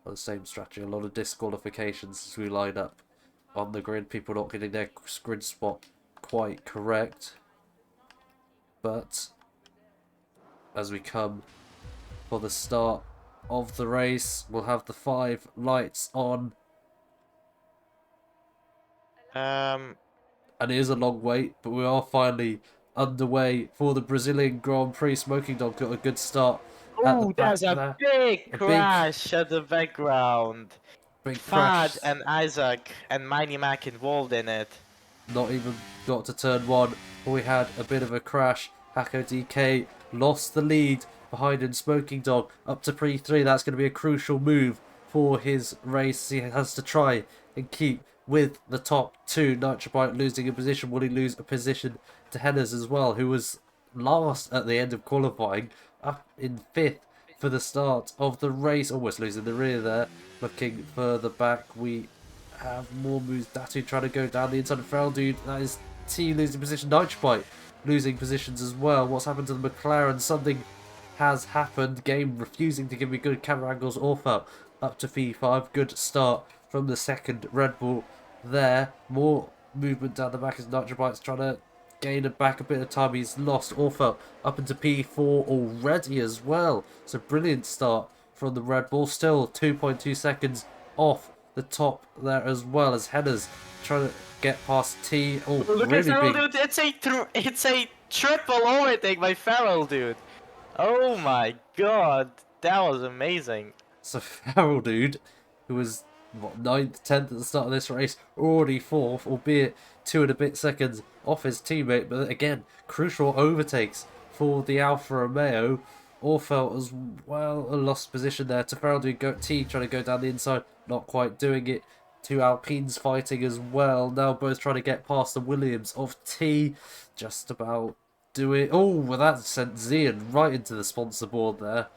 on the same strategy. A lot of disqualifications as we line up on the grid. People not getting their grid spot quite correct. But as we come for the start of the race, we'll have the 5 lights on. And it is a long wait, but we are finally underway for the Brazilian Grand Prix. Smoking Dog got a good start at the Oh, back there's a there. big crash at the background. Big Fad crash. and Isaac and Mighty Mac involved in it. Not even got to turn 1, but we had a bit of a crash. Hako DK lost the lead behind him. Smoking Dog up to Prix 3. That's going to be a crucial move for his race. He has to try and keep with the top 2. Nitrobite losing a position. Will he lose a position to Hennes as well, who was last at the end of qualifying, up in 5th for the start of the race. Almost losing the rear there. Looking further back, we have more moves. Datu trying to go down the inside of Feral Dude. That is T losing position. Nitrobite losing positions as well. What's happened to the McLaren? Something has happened. Game refusing to give me good camera angles. Orfeld up to V5. Good start from the second Red Bull there. More movement down the back as Nitrobite's trying to gain back a bit of time. He's lost Orfeld up into P4 already as well. So brilliant start from the Red Bull. Still 2.2 seconds off the top there as well as Hennes trying to get past T. Oh, Look really at Feral big. Dude. It's a triple overtake by Feral Dude. Oh my god, that was amazing. So Feral Dude, who was what 9th, 10th at the start of this race, already 4th, albeit 2 and a bit seconds off his teammate. But again, crucial overtakes for the Alfa Romeo. Orfeld as well, a lost position there to Feral Dude. T trying to go down the inside, not quite doing it. Two Alpines fighting as well. Now both trying to get past the Williams of T. Just about do it. Oh, well, that sent Zian right into the sponsor board there.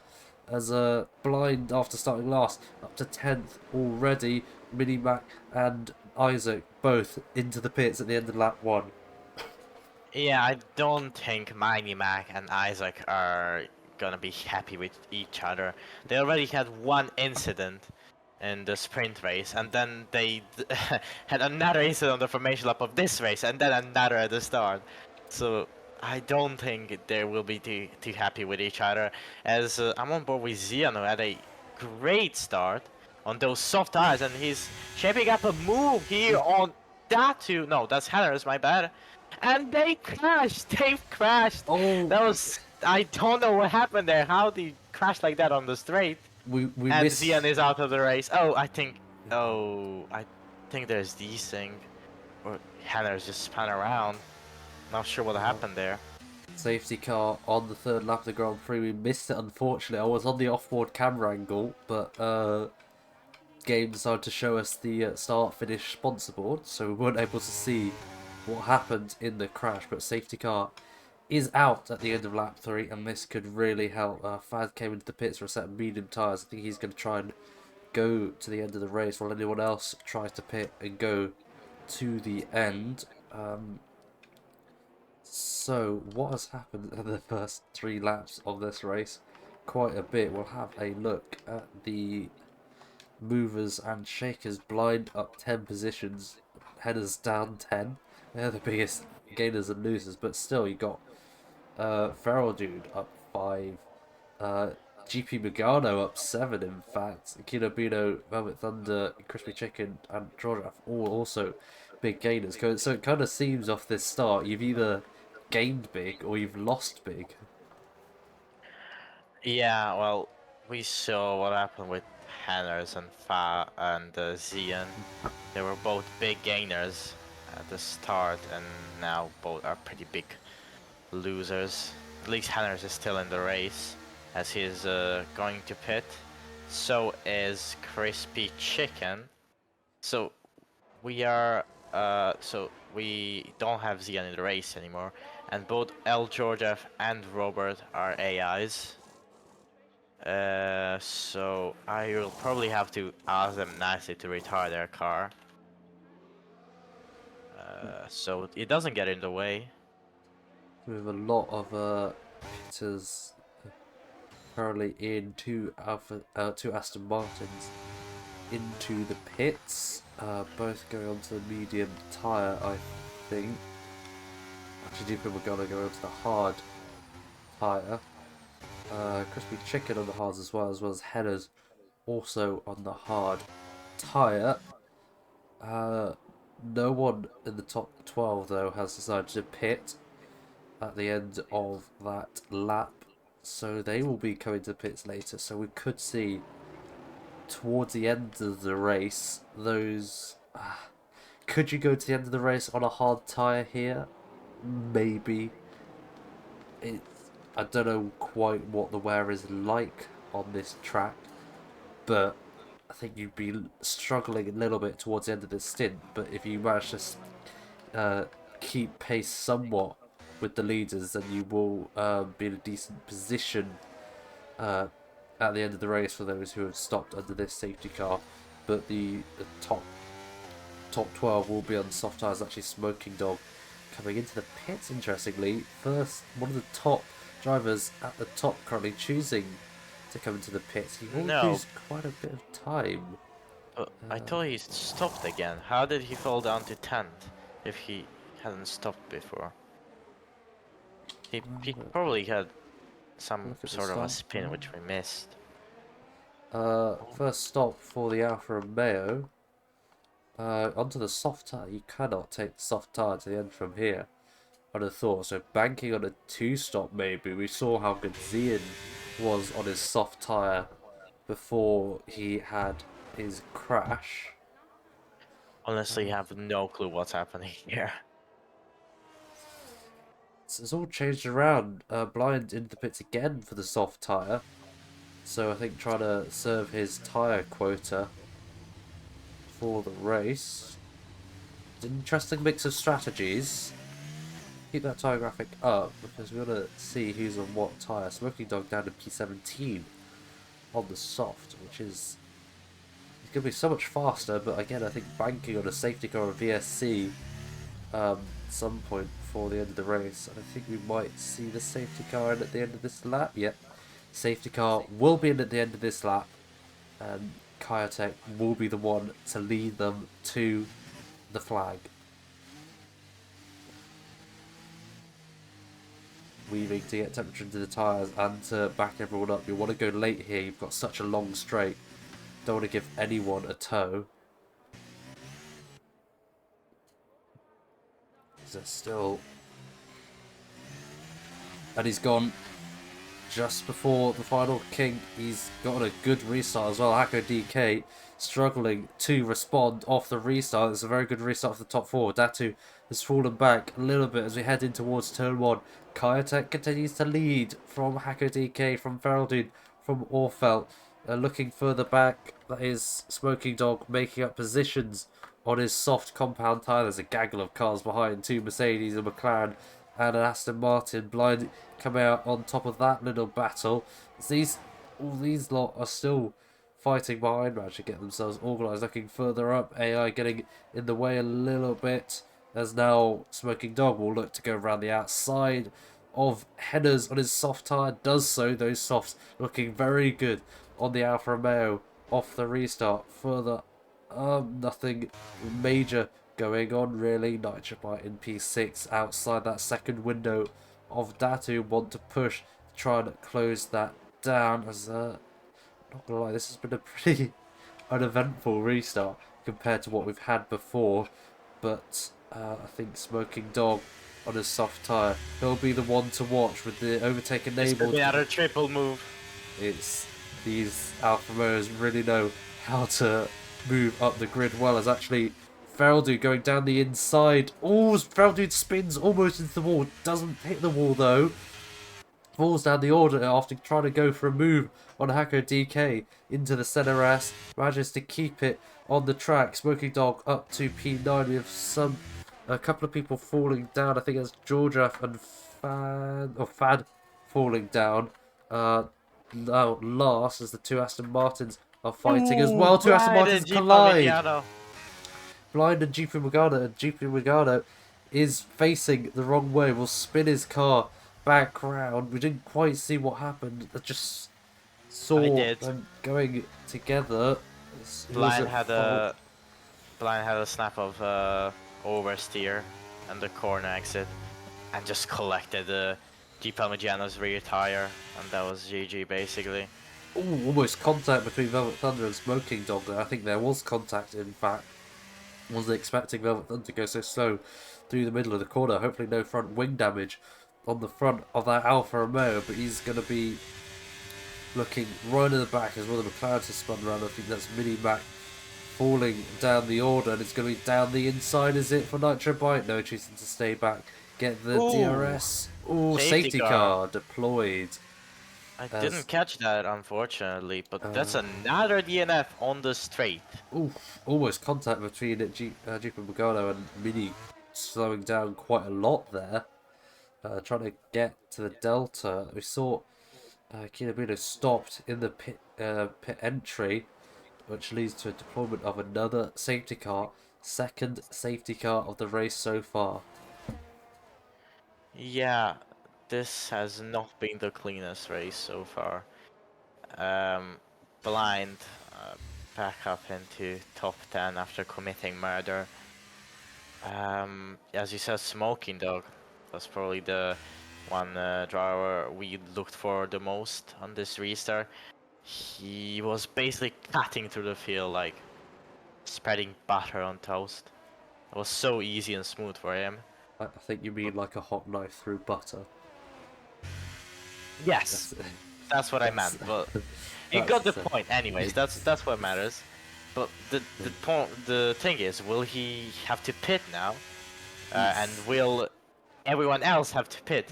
As a blind after starting last, up to 10th already. Minimac and Isaac both into the pits at the end of lap 1. Yeah, I don't think Miney Mac and Isaac are gonna be happy with each other. They already had one incident in the sprint race, and then they had another incident on the formation lap of this race, and then another at the start. So I don't think they will be too happy with each other. As I'm on board with Zian, who had a great start on those soft tires, and he's shaping up a move here on that two. No, that's Hanners, my bad. And they crashed. They crashed. Oh, That was. I don't know what happened there. How did he crash like that on the straight? we And missed. Zian is out of the race. Oh, I think. Oh, I think there's desync. Or Hannah's just spun around. Not sure what happened there. Safety car on the third lap of the Grand Prix. We missed it, unfortunately. I was on the off-board camera angle, but game decided to show us the start-finish sponsor board, so we weren't able to see what happened in the crash. But safety car is out at the end of lap 3, and this could really help. Fad came into the pits for a set of medium tyres. I think he's going to try and go to the end of the race while anyone else tries to pit and go to the end. So, what has happened in the first 3 laps of this race? Quite a bit. We'll have a look at the movers and shakers. Blind up 10 positions, headers down 10. They're the biggest gainers and losers, but still, you got Feral Dude up 5, GP Megano up 7, in fact. Kino Bino, Velvet Thunder, Crispy Chicken, and Georgia all also big gainers. So it kind of seems off this start, you've either gained big or you've lost big. Yeah, well, we saw what happened with Hanners and Fa and Zian. They were both big gainers at the start, and now both are pretty big losers. At least Hanners is still in the race, as he is going to pit. So is Crispy Chicken. So we are so we don't have Zian in the race anymore, and both L. Georgiev and Robert are AIs. So I will probably have to ask them nicely to retire their car. So it doesn't get in the way. With a lot of pitters currently in two Aston Martins into the pits. Both going onto the medium tyre, I think. Actually, do think we're gonna go onto the hard tyre. Crispy Chicken on the hards as well as Headers also on the hard tyre. No one in the top 12 though has decided to pit at the end of that lap, so they will be coming to pits later. So we could see towards the end of the race those. Could you go to the end of the race on a hard tyre here? Maybe. I don't know quite what the wear is like on this track, but I think you'd be struggling a little bit towards the end of this stint. But if you manage to keep pace somewhat with the leaders, then you will be in a decent position at the end of the race for those who have stopped under this safety car. But the top 12 will be on soft tyres. Actually, Smoking Dog coming into the pits, interestingly. First, one of the top drivers at the top currently choosing to come into the pits. He will lose quite a bit of time. I thought he stopped again. How did he fall down to 10th if he hadn't stopped before? He probably had some sort of a spin which we missed. First stop for the Alfa Romeo. Onto the soft tyre. You cannot take the soft tyre to the end from here, I'd have thought. So banking on a 2-stop maybe. We saw how good Zian was on his soft tyre before he had his crash. Honestly, I have no clue what's happening here. It's all changed around. Blind into the pits again for the soft tyre. So I think trying to serve his tyre quota for the race. It's an interesting mix of strategies. Keep that tyre graphic up because we're going to see who's on what tyre. Smoking Dog down to P17 on the soft, which is it's going to be so much faster, but again, I think banking on a safety car or VSC some point before the end of the race. I think we might see the safety car in at the end of this lap. Yep, safety car will be in at the end of this lap. Kiotech will be the one to lead them to the flag. Weaving to get temperature into the tyres and to back everyone up. You want to go late here. You've got such a long straight. Don't want to give anyone a tow. They're still... And he's gone just before the final kink. He's got a good restart as well. Hako DK struggling to respond off the restart. It's a very good restart of the top four. Datu has fallen back a little bit as we head in towards turn one. Kiotech continues to lead from Hako DK, from Feraldine, from Orfeld. Looking further back, that is Smoking Dog making up positions on his soft compound tyre. There's a gaggle of cars behind, 2 Mercedes, a McLaren and an Aston Martin. Blind come out on top of that little battle. All these lot are still fighting behind, managed to get themselves organised. Looking further up, AI getting in the way a little bit, as now Smoking Dog will look to go around the outside of Headers on his soft tyre. Does so, those softs looking very good on the Alfa Romeo off the restart. Further, nothing major going on really. Nitrobite in P6 outside that second window of Datu. Want to push, try and close that down. As not gonna lie, this has been a pretty uneventful restart compared to what we've had before. But I think Smoking Dog on his soft tyre, he'll be the one to watch with the overtake enabled. It's a triple move. It's these Alfa Romeos really know how to move up the grid well. As actually Feraldine going down the inside. Oh, Feraldine spins almost into the wall. Doesn't hit the wall though. Falls down the order after trying to go for a move on Hako DK into the centre S. Manages to keep it on the track. Smoking Dog up to P9. We have a couple of people falling down. I think it's Georgia and Fad falling down. Now last as the 2 Aston Martins are fighting as well. 2 Aston Martins collide. Blind and GP Magano, and GP Magano is facing the wrong way. Will spin his car back round. We didn't quite see what happened. I just saw them going together. Blind had a snap of oversteer and the corner exit, and just collected the Jeep Parmigiano's rear tire, and that was GG basically. Ooh, almost contact between Velvet Thunder and Smoking Dog there. I think there was contact in fact. Wasn't expecting Velvet Thunder to go so slow through the middle of the corner. Hopefully no front wing damage on the front of that Alfa Romeo, but he's going to be looking right in the back as well. The McLaren has spun around. I think that's Mini Mac falling down the order, and it's going to be down the inside, is it, for Nitrobite? No, choosing to stay back. Get the DRS. Ooh, safety car deployed. I didn't catch that, unfortunately, but that's another DNF on the straight. Oof, almost contact between Jeep Magano and Mini, slowing down quite a lot there. Trying to get to the Delta. We saw Kinabino stopped in the pit entry, which leads to a deployment of another safety car. Second safety car of the race so far. Yeah, this has not been the cleanest race so far. Blind back up into top 10 after committing murder. As you said, Smoking Dog was probably the one driver we looked for the most on this restart. He was basically cutting through the field like spreading butter on toast. It was so easy and smooth for him. I think you mean like a hot knife through butter. Yes, that's what I meant. But you got the point. Anyways, that's what matters. But the thing is, will he have to pit now? And will everyone else have to pit?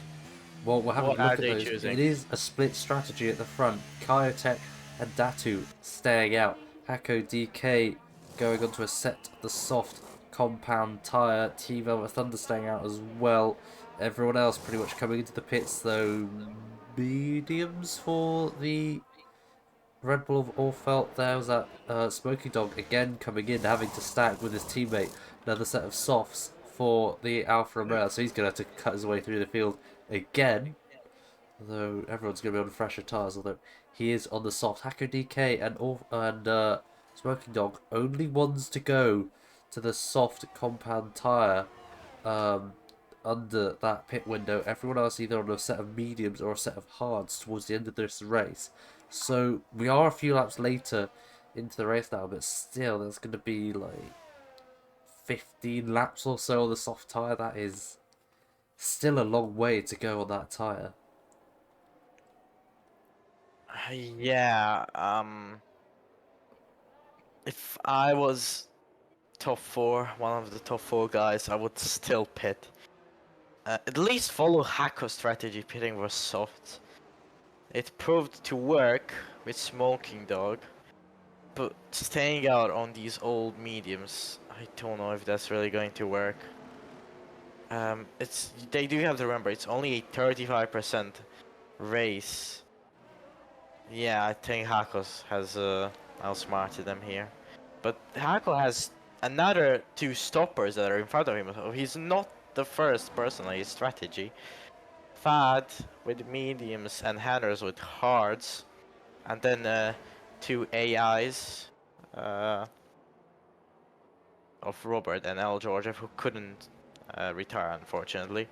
Well, we'll have a look at those. Choosing? It is a split strategy at the front. Kiotech and Datu staying out. Hako DK going onto a set the soft compound tyre. Team Velvet Thunder staying out as well. Everyone else pretty much coming into the pits, though mediums for the Red Bull have all felt. There was that Smoky Dog again coming in, having to stack with his teammate. Another set of softs for the Alfa Romeo, so he's going to have to cut his way through the field again. Although everyone's going to be on fresher tyres, although he is on the soft. Hacker DK and Smoking Dog, only ones to go to the soft compound tyre under that pit window. Everyone else either on a set of mediums or a set of hards towards the end of this race. So we are a few laps later into the race now, but still there's going to be like 15 laps or so on the soft tyre. That is still a long way to go on that tyre. Yeah, if I was top 4, one of the top 4 guys, I would still pit. At least follow Hacko's strategy, pitting was soft. It proved to work with Smoking Dog, but staying out on these old mediums, I don't know if that's really going to work. They do have to remember it's only a 35% race. Yeah, I think Hakos has outsmarted them here. But Hako has another 2 stoppers that are in front of him, so he's not the first person on his strategy. Fad with mediums and Hanners with hards, and then 2 AIs of Robert and L. Georgiev, who couldn't retire, unfortunately.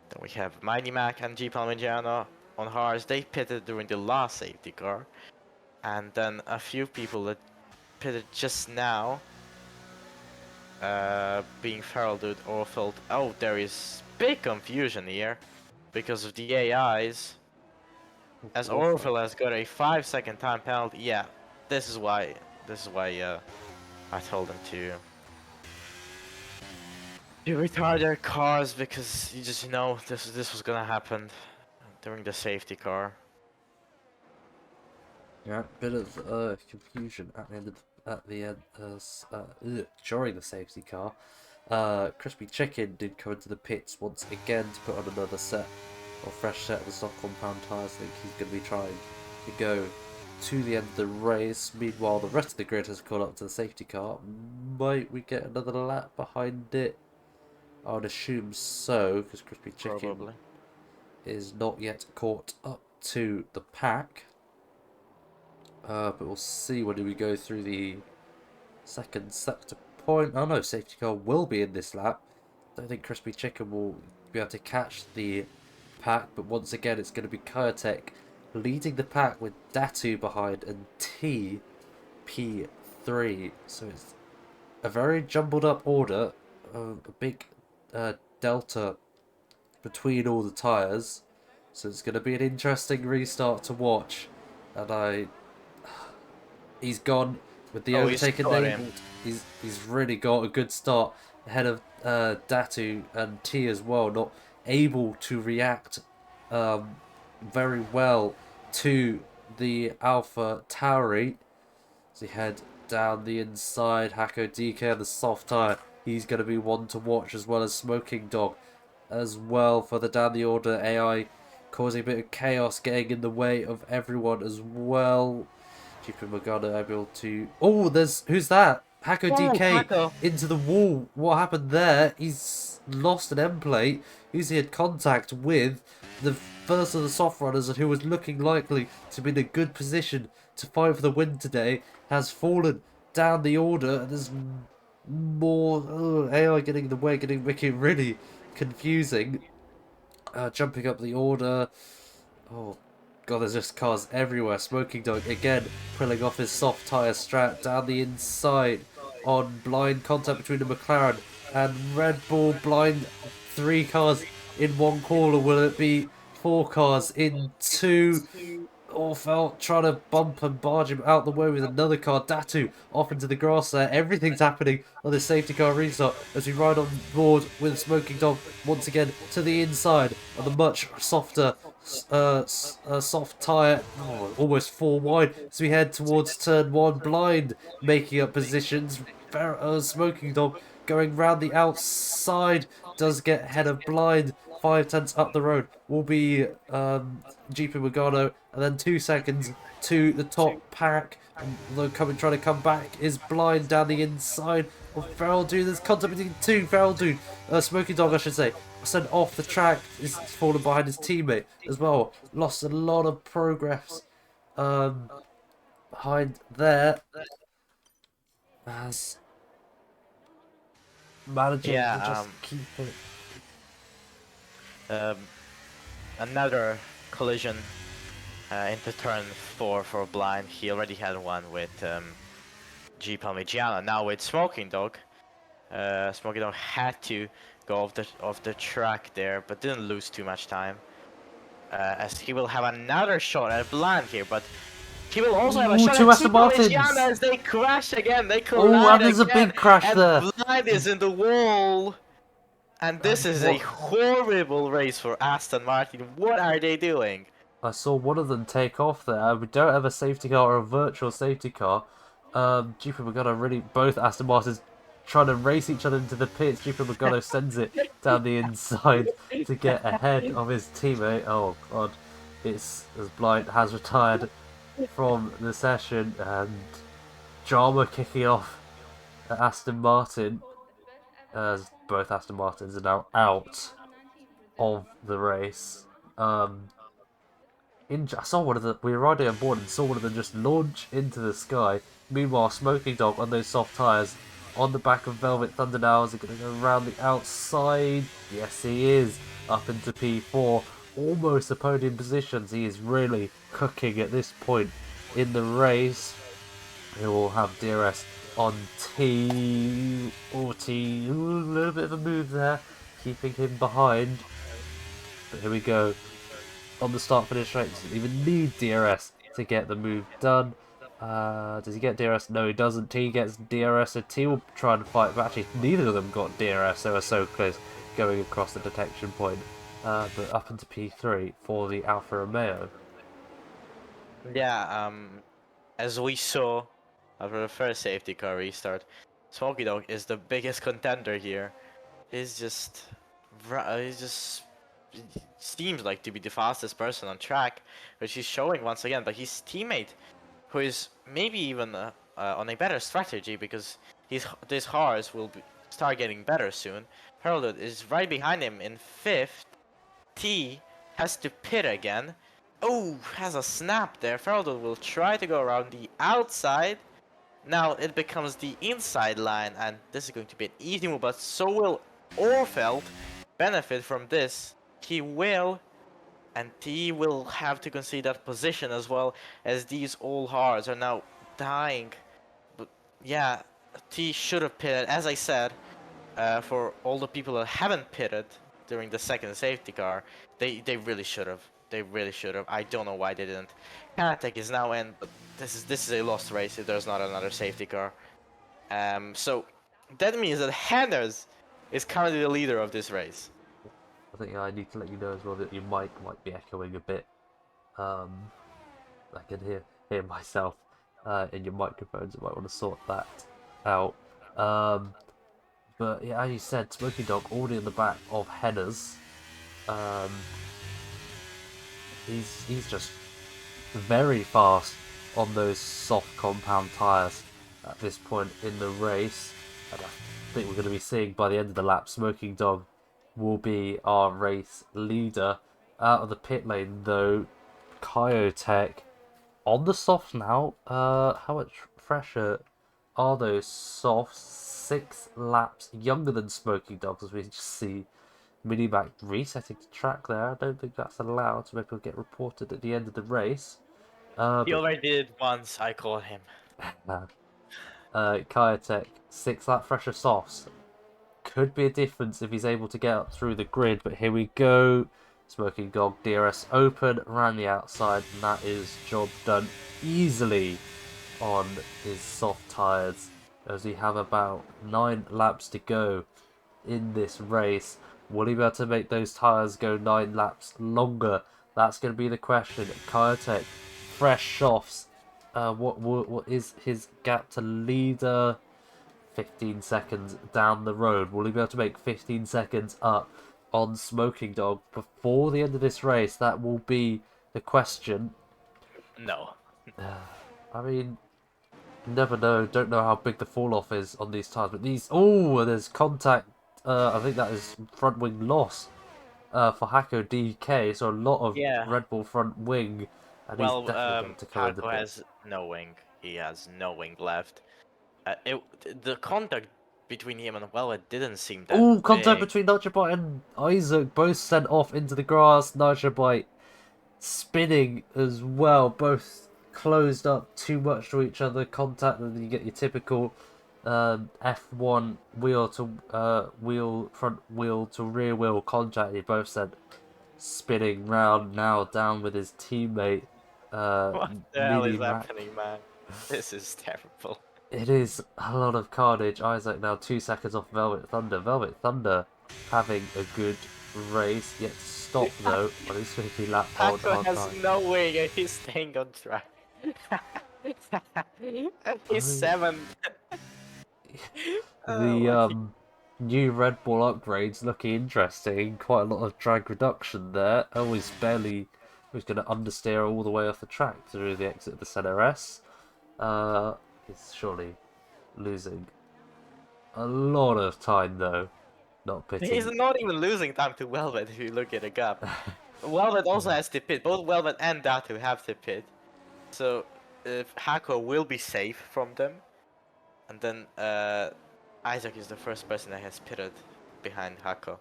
Then we have Mighty Mac and G. Palmigiano on hards. They pitted during the last safety car. And then a few people that pitted just now, being Farrell or felt, oh, there is big confusion here because of the AIs. As Orville has got a 5-second time penalty. Yeah, this is why I told them to retard their cars, because you just know this was gonna happen during the safety car. Yeah, bit of confusion at the end during the safety car. Crispy Chicken did come into the pits once again to put on another set or fresh set of the stock compound tyres. I think he's going to be trying to go to the end of the race. Meanwhile, the rest of the grid has caught up to the safety car. Might we get another lap behind it? I would assume so, because Crispy Chicken Probably is not yet caught up to the pack. But we'll see when we go through the second sector point. Oh no, safety car will be in this lap. Don't think Crispy Chicken will be able to catch the pack, but once again it's going to be Kayatek leading the pack with Datu behind and TP3. So it's a very jumbled up order, a big delta between all the tyres. So it's going to be an interesting restart to watch. And he's gone with the overtake enabled. He's really got a good start ahead of Datu and T as well, not able to react very well to the Alpha Tauri. As he head down the inside, Hako DK on the soft tyre. He's going to be one to watch, as well as Smoking Dog as well further down the order. AI causing a bit of chaos, getting in the way of everyone as well. Jeepin Morgana able to... Oh, who's that? Hako DK into the wall. What happened there? He's lost an end plate. Who's he had contact with? The first of the soft runners, and who was looking likely to be in a good position to fight for the win today, has fallen down the order. And there's more AI getting in the way, making it really confusing. Jumping up the order. Oh god, there's just cars everywhere. Smoking Dog again pulling off his soft tyre strap down the inside on blind contact between the McLaren and Red Bull. Blind 3 cars in one corner. Will it be 4 cars in 2? Orfeld trying to bump and barge him out the way with another car. Datu off into the grass there. Everything's happening on this safety car restart as we ride on board with Smoking Dog once again to the inside on the much softer soft tyre, almost 4 wide as we head towards turn 1. Blind making up positions. Smoking Dog going round the outside does get ahead of Blind. 5 tenths up the road will be GP Magano, and then 2 seconds to the top pack. And trying to come back is Blind down the inside of Feral Dude. There's contact between two. Feral Dude, Smoking Dog, I should say, sent off the track. Is fallen behind his teammate as well. Lost a lot of progress behind there, as managing to just keep it. Another collision into turn 4 for Blind. He already had one with G Parmigiano. Now with Smoking Dog. Smoking Dog had to go off the track there, but didn't lose too much time. As he will have another shot at Blind here, but he will also have a shot two at Aston Martins as they crash again. They collide and there's again, a big crash and there. Blind is in the wall. And this is a horrible race for Aston Martin. What are they doing? I saw one of them take off there. We don't have a safety car or a virtual safety car. GP Magano really, both Aston Martins trying to race each other into the pits. GP Magano sends it down the inside to get ahead of his teammate. Oh god, it's as Blind has retired from the session, and drama kicking off at Aston Martin, as both Aston Martins are now out of the race. I saw one of them. We were riding on board and saw one of them just launch into the sky. Meanwhile, Smoking Dog on those soft tyres on the back of Velvet Thunder now. Is it going to go around the outside? Yes, he is. Up into P4. Almost a podium positions. He is really cooking at this point in the race. He will have DRS on T. Or T. Ooh, a little bit of a move there, keeping him behind. But here we go. On the start finish rate, doesn't even need DRS to get the move done. Does he get DRS? No, he doesn't. T gets DRS, so T will try and fight, but actually neither of them got DRS. They were so close going across the detection point. But up into P3 for the Alfa Romeo. Yeah, as we saw after the first safety car restart, Smoky Dog is the biggest contender here. He's just seems like to be the fastest person on track, which he's showing once again. But his teammate, who is maybe even on a better strategy, because these cars will start getting better soon. Harold is right behind him in 5th. T has to pit again. Oh, has a snap there. Feraldo will try to go around the outside. Now it becomes the inside line, and this is going to be an easy move, but so will Orfeld benefit from this. He will, and T will have to concede that position as well, as these all hards are now dying. But yeah, T should have pitted, as I said, for all the people that haven't pitted during the second safety car, they really should have. They really should have. I don't know why they didn't. Katek is now in, but this is a lost race if there's not another safety car. So that means that Henners is currently the leader of this race. I think I need to let you know as well that your mic might be echoing a bit. I can hear myself in your microphones. You might want to sort that out. But yeah, as you said, Smoking Dog already in the back of Henners. He's just very fast on those soft compound tyres at this point in the race. And I think we're going to be seeing by the end of the lap, Smoking Dog will be our race leader. Out of the pit lane though, Kyotech on the softs now. How much fresher are those softs? 6 laps younger than Smoking Dog, as we just see Minimac resetting the track there. I don't think that's allowed, so maybe it'll get reported at the end of the race. He already did it once, I caught him. Kyotech, 6 lap fresher softs. Could be a difference if he's able to get up through the grid, but here we go. Smoking Dog, DRS open, around the outside, and that is job done easily on his soft tyres, as we have about 9 laps to go in this race. Will he be able to make those tyres go 9 laps longer That's going to be the question. Kyoto, fresh softs. What is his gap to leader? 15 seconds down the road. Will he be able to make 15 seconds up on Smoking Dog before the end of this race? That will be the question. No. I mean, never know. Don't know how big the fall off is on these tires, but these. Oh, there's contact. I think that is front wing loss for Hako DK. So a lot of Yeah. Red Bull front wing, and he's Well, definitely going to come in the Kako pit. has no wing. He has no wing left. The contact between him and Velvet didn't seem that Oh, contact big. between Nitro and Isaac, both sent off into the grass. Nitro spinning as well, both closed up too much to each other. Contact, and then you get your typical F1 wheel to front wheel to rear wheel contact. They both sent spinning round now down with his teammate. What the hell Mini is Mac. happening, man? This is terrible. It is a lot of carnage. Isaac now 2 seconds off Velvet Thunder. Velvet Thunder having a good race, yet to stop though on his 50 lap hold Kako hard has time. no wing and he's staying on track. And he's seventh. The new Red Bull upgrades looking interesting. Quite a lot of drag reduction there. Always barely was going to understeer all the way off the track through the exit of the CNRS. He's surely losing a lot of time though. Not pitting. He's not even losing time to Velvet if you look at the gap. Velvet also has to pit. Both Velvet and Datu have to pit. So Hako will be safe from them. And then Isaac is the first person that has pitted behind Hako.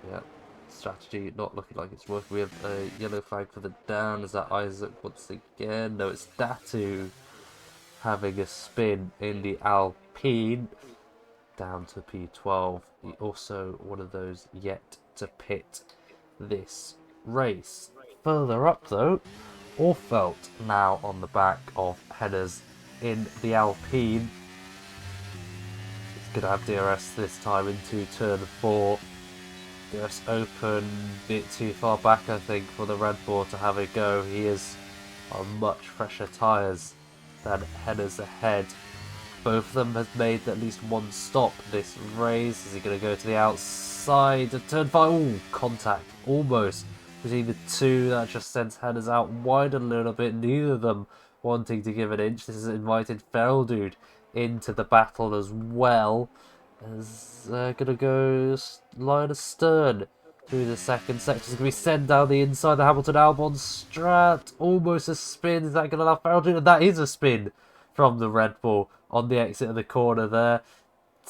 Yeah, strategy not looking like it's working. We have a yellow flag for the down. Is that Isaac once again? No, it's Datu having a spin in the Alpine down to P12. He also one of those yet to pit this race. Further up though, Orfelt now on the back of Henner's in the Alpine. He's going to have DRS this time into turn 4. DRS open, a bit too far back I think for the Red Bull to have a go. He is on much fresher tyres than Henner's ahead. Both of them have made at least one stop this race. Is he going to go to the outside of turn 5? Ooh, contact almost between the two. That just sends Henner's out wide a little bit. Neither of them wanting to give an inch. This has invited Feral Dude into the battle as well. As going to go line astern through the second section. It's going to be sent down the inside the Hamilton Albon strat. Almost a spin. Is that going to allow Feral Dude? And that is a spin from the Red Bull on the exit of the corner there.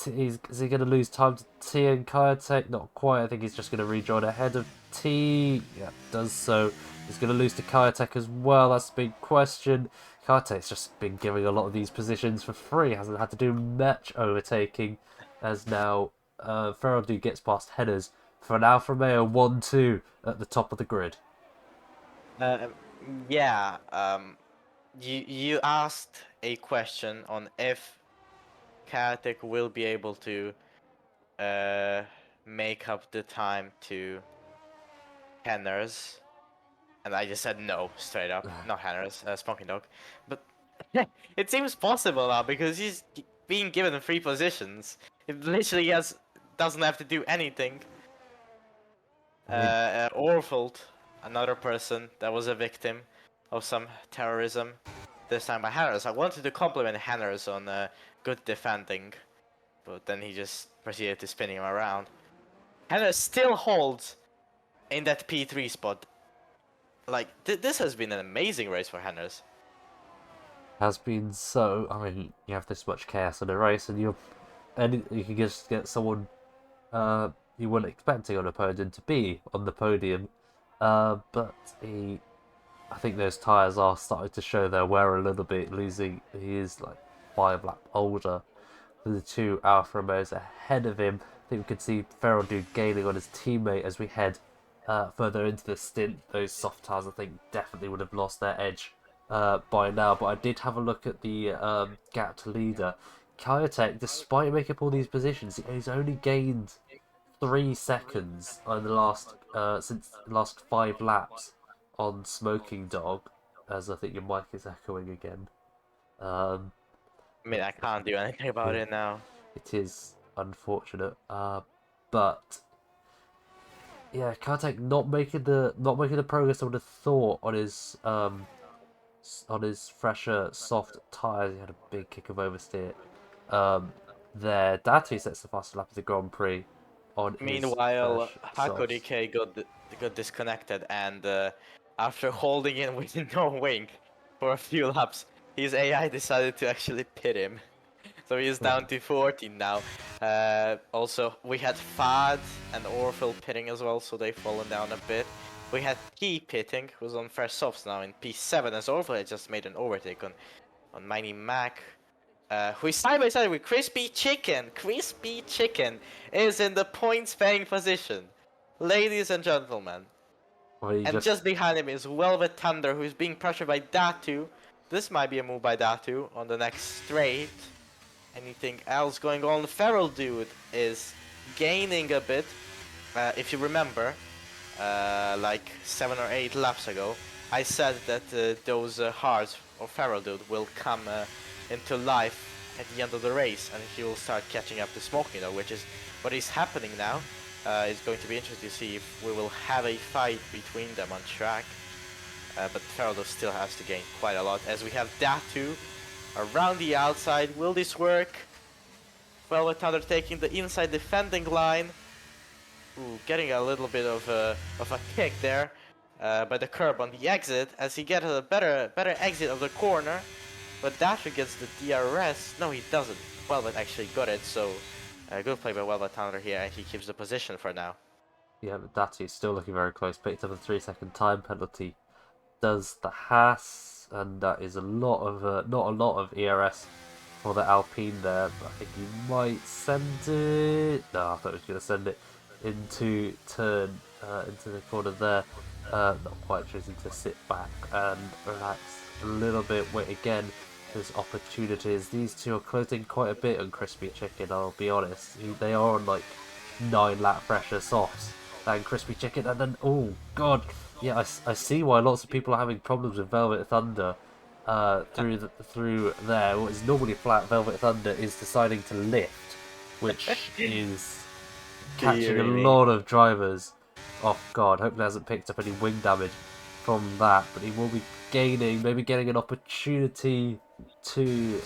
Is he going to lose time to T and Kyotek? Not quite. I think he's just going to rejoin ahead of T. Yeah, does so. He's going to lose to Kyotek as well. That's a big question. Kyotek's just been giving a lot of these positions for free. Hasn't had to do much overtaking. As now Ferrari gets past Headers for an Alfa Romeo 1-2 at the top of the grid. Yeah. You asked a question on if Katek will be able to make up the time to Henners, and I just said no straight up. Not Henners, Smoking Dog. But it seems possible now because he's being given 3 positions. It literally doesn't have to do anything. Orfold, another person that was a victim of some terrorism, this time by Hanners. I wanted to compliment Hanners on good defending, but then he just proceeded to spinning him around. Hanners still holds in that P3 spot. Like, this has been an amazing race for Hanners. Has been so. I mean, you have this much chaos in a race, and you can just get someone you weren't expecting an opponent to be on the podium. But I think those tyres are starting to show their wear a little bit. Losing, he is like 5 laps older than the 2 Alfa Romeos ahead of him. I think we could see Feral Dude gaining on his teammate as we head further into the stint. Those soft tyres, I think, definitely would have lost their edge by now. But I did have a look at the gap to leader. Kyotek, despite making up all these positions, he's only gained 3 seconds in the last since the last 5 laps on Smoking Dog, as I think your mic is echoing again. I mean, I can't do anything about it now. It is unfortunate, but yeah, Kartek not making the progress I would have thought on his fresher soft tyres. He had a big kick of oversteer. There, Datu sets the fastest lap of the Grand Prix on his Meanwhile, fresh softs. Hakodike got disconnected, and after holding in with no wing for a few laps, his AI decided to actually pit him. So he is down to 14 now. Also, we had Fad and Orville pitting as well, so they've fallen down a bit. We had P pitting, who's on fresh softs now in P7, as Orville had just made an overtake on Mighty Mac. Who is side by side with Crispy Chicken. Crispy Chicken is in the points paying position. Ladies and gentlemen. And just behind him is Velvet Thunder, who is being pressured by Datu. This might be a move by Datu on the next straight. Anything else going on? Feral Dude is gaining a bit. If you remember, like 7 or 8 laps ago, I said that those hearts of Feral Dude will come into life at the end of the race, and he will start catching up to Smoking, though, which is what is happening now. It's going to be interesting to see if we will have a fight between them on track. But Feral Dude still has to gain quite a lot, as we have Datu around the outside. Will this work? Velvet Thunder taking the inside defending line. Ooh, getting a little bit of a kick there by the curb on the exit, as he gets a better exit of the corner. But Dasher gets the DRS. No, he doesn't. Velvet actually got it, so good play by Velvet Thunder here, and he keeps the position for now. Yeah, but Datu is still looking very close. Picked up a 3-second time penalty. Does the Haas, and that is a lot of not a lot of ERS for the Alpine there, but I think he might send it. No, I thought he was going to send it into the corner there. Not quite, choosing to sit back and relax a little bit. Wait again. There's opportunities. These two are closing quite a bit on Crispy Chicken, I'll be honest. They are on like 9 lap fresher softs than Crispy Chicken, and then oh god, yeah, I see why lots of people are having problems with Velvet Thunder through there. What is normally flat Velvet Thunder is deciding to lift, which is catching a lot of drivers off guard. Hopefully hasn't picked up any wing damage from that, but he will be gaining, maybe getting an opportunity to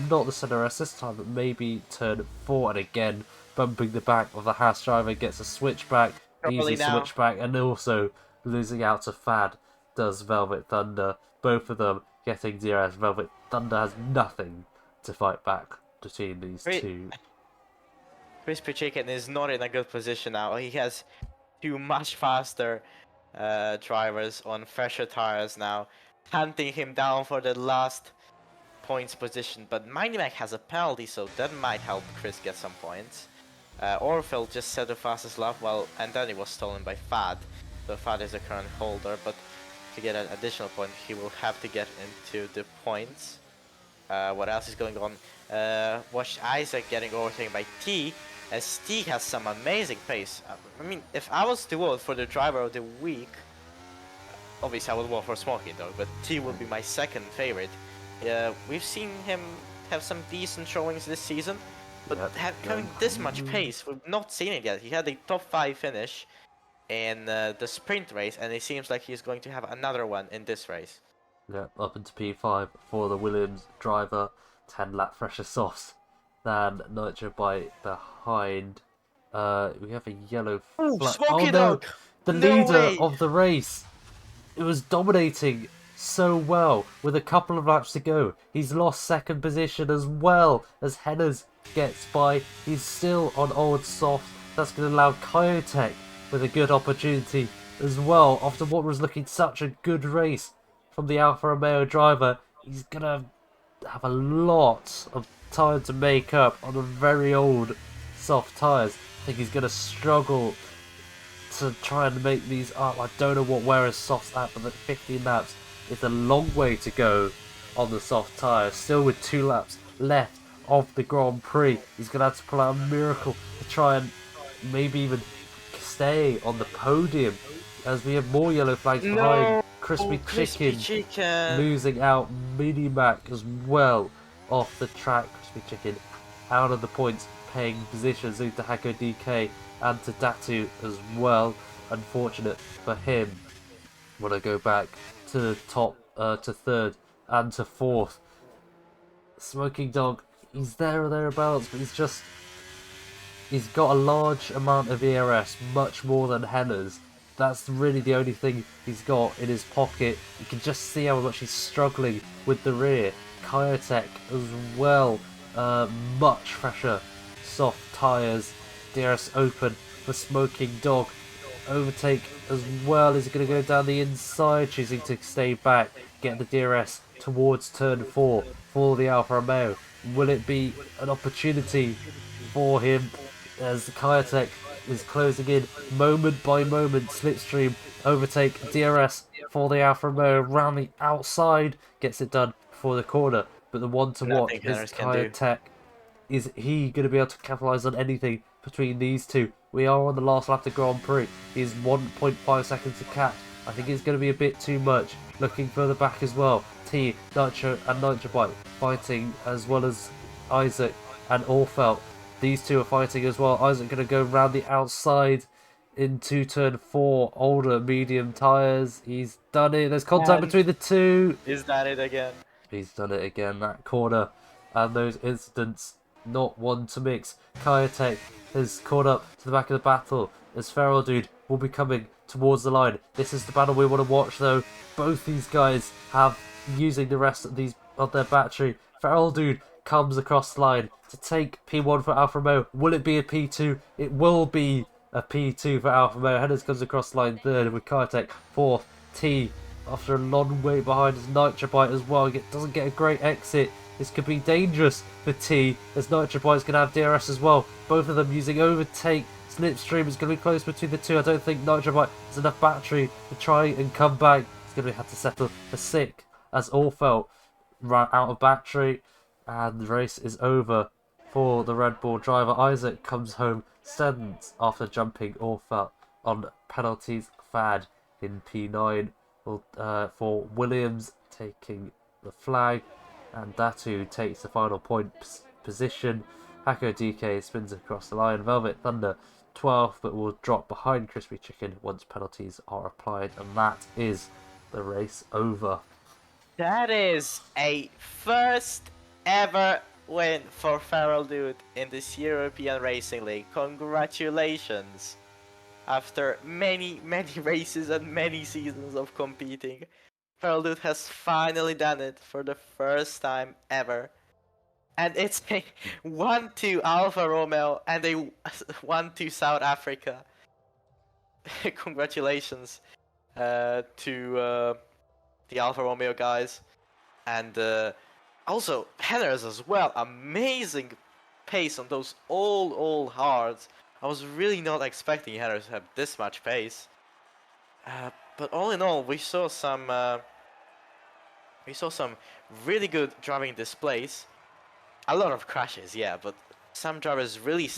not the center S this time, but maybe turn 4, and again bumping the back of the Haas driver, gets a switchback, easy switchback, and also losing out to Fad does Velvet Thunder. Both of them getting DRS. Velvet Thunder has nothing to fight back between these two. Crispy Chicken is not in a good position now. He has 2 much faster drivers on fresher tires now, hunting him down for the last points position. But Mighty Mac has a penalty, so that might help Chris get some points. Orville just set the fastest lap, and then it was stolen by Fad. So Fad is the current holder, but to get an additional point, he will have to get into the points. What else is going on? Watch Isaac getting overtaken by T, as T has some amazing pace. I mean, if I was to vote for the driver of the week, obviously I would vote for Smoking Dog, but T would be my second favorite. We've seen him have some decent showings this season, but having this much pace, we've not seen it yet. He had a top 5 finish in the sprint race, and it seems like he's going to have another one in this race. Yeah, up into P5 for the Williams driver, 10 lap fresher softs than Nitro by behind. We have a yellow flag. Smoky Dog! The leader of the race. It was dominating so well with a couple of laps to go. He's lost second position as well as Henners gets by. He's still on old soft. That's going to allow Kyotek with a good opportunity as well. After what was looking such a good race from the Alfa Romeo driver, he's going to have a lot of time to make up on the very old soft tyres. I think he's going to struggle to try and make these up. I don't know where his softs at, but the 15 laps is a long way to go on the soft tyres. Still with 2 laps left of the Grand Prix. He's going to have to pull out a miracle to try and maybe even stay on the podium, as we have more yellow flags behind. No, Crispy crispy Chicken chicken. losing out. Mini-Mac as well off the track. Crispy Chicken out of the points, paying positions due to Hako DK and to Datu as well. Unfortunate for him. When I go back to the top, to third and to fourth. Smoking Dog, he's there or thereabouts, but he's got a large amount of ERS, much more than Henna's. That's really the only thing he's got in his pocket. You can just see how much he's struggling with the rear. Kyotek as well, much fresher, soft tyres. DRS open for Smoking Dog. Overtake as well. Is going to go down the inside, choosing to stay back, get the DRS towards turn 4 for the Alfa Romeo. Will it be an opportunity for him as Kyotek is closing in moment by moment? Slipstream overtake, DRS for the Alfa Romeo around the outside, gets it done before the corner, but the one to watch Nothing is Henry can do. Kyotek. Is he going to be able to capitalise on anything between these two? We are on the last lap of Grand Prix. He's 1.5 seconds to catch. I think it's going to be a bit too much. Looking further back as well. T, Nitro and Nitrobite fighting, as well as Isaac and Orfelt. These two are fighting as well. Isaac going to go round the outside into turn 4. Older medium tyres. He's done it. There's contact between the two. Is that it again? He's done it again. That corner and those incidents, not one to mix. Kyotek has caught up to the back of the battle as Feral Dude will be coming towards the line. This is the battle we want to watch though. Both these guys have using the rest of these of their battery. Feral Dude comes across the line to take P1 for Alfa Romeo. Will it be a P2? It will be a P2 for Alfa Romeo. Headers comes across the line third with Kyotek fourth. T after a long wait behind his Nitrobite as well. It doesn't get a great exit. This could be dangerous for T, as Nitrobite's going to have DRS as well. Both of them using overtake. Slipstream is going to be close between the two. I don't think Nitrobite has enough battery to try and come back. He's going to have to settle for 6th as Orfelt ran out of battery. And the race is over for the Red Bull driver. Isaac comes home 7th after jumping Orfelt on penalties. Fad in P9 for Williams taking the flag. And Datu takes the final point position. Hako DK spins across the line. Velvet Thunder 12th, but will drop behind Crispy Chicken once penalties are applied. And that is the race over. That is a first ever win for Feral Dude in this European Racing League. Congratulations! After many races and many seasons of competing, Feral Dude has finally done it for the first time ever. And it's a 1-2 Alfa Romeo and a 1-2 South Africa. Congratulations to the Alfa Romeo guys. And also Henners as well. Amazing pace on those old hards. I was really not expecting Henners to have this much pace. But all in all, we saw some really good driving displays. A lot of crashes, yeah, but some drivers really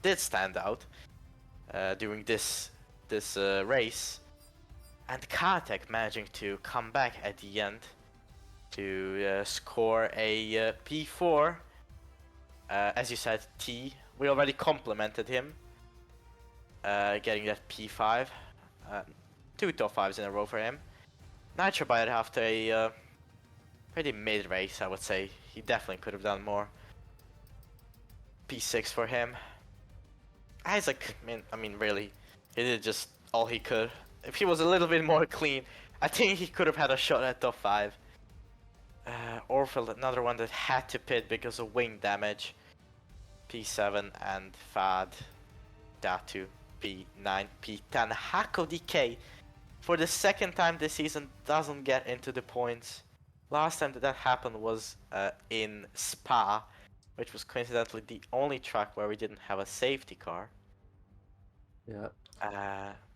did stand out during this race. And Kyotek managing to come back at the end to score a P4. As you said, T, we already complimented him, getting that P5. 2 top 5s in a row for him. Nitrobite after a pretty mid race, I would say. He definitely could have done more. P6 for him. Isaac, I mean, really, he did just all he could. If he was a little bit more clean, I think he could have had a shot at top 5. Orfeld, another one that had to pit because of wing damage. P7 and Fad. Datu, P9, P10. Hako DK, for the second time this season, doesn't get into the points. Last time that happened was in Spa, which was coincidentally the only track where we didn't have a safety car. Yeah.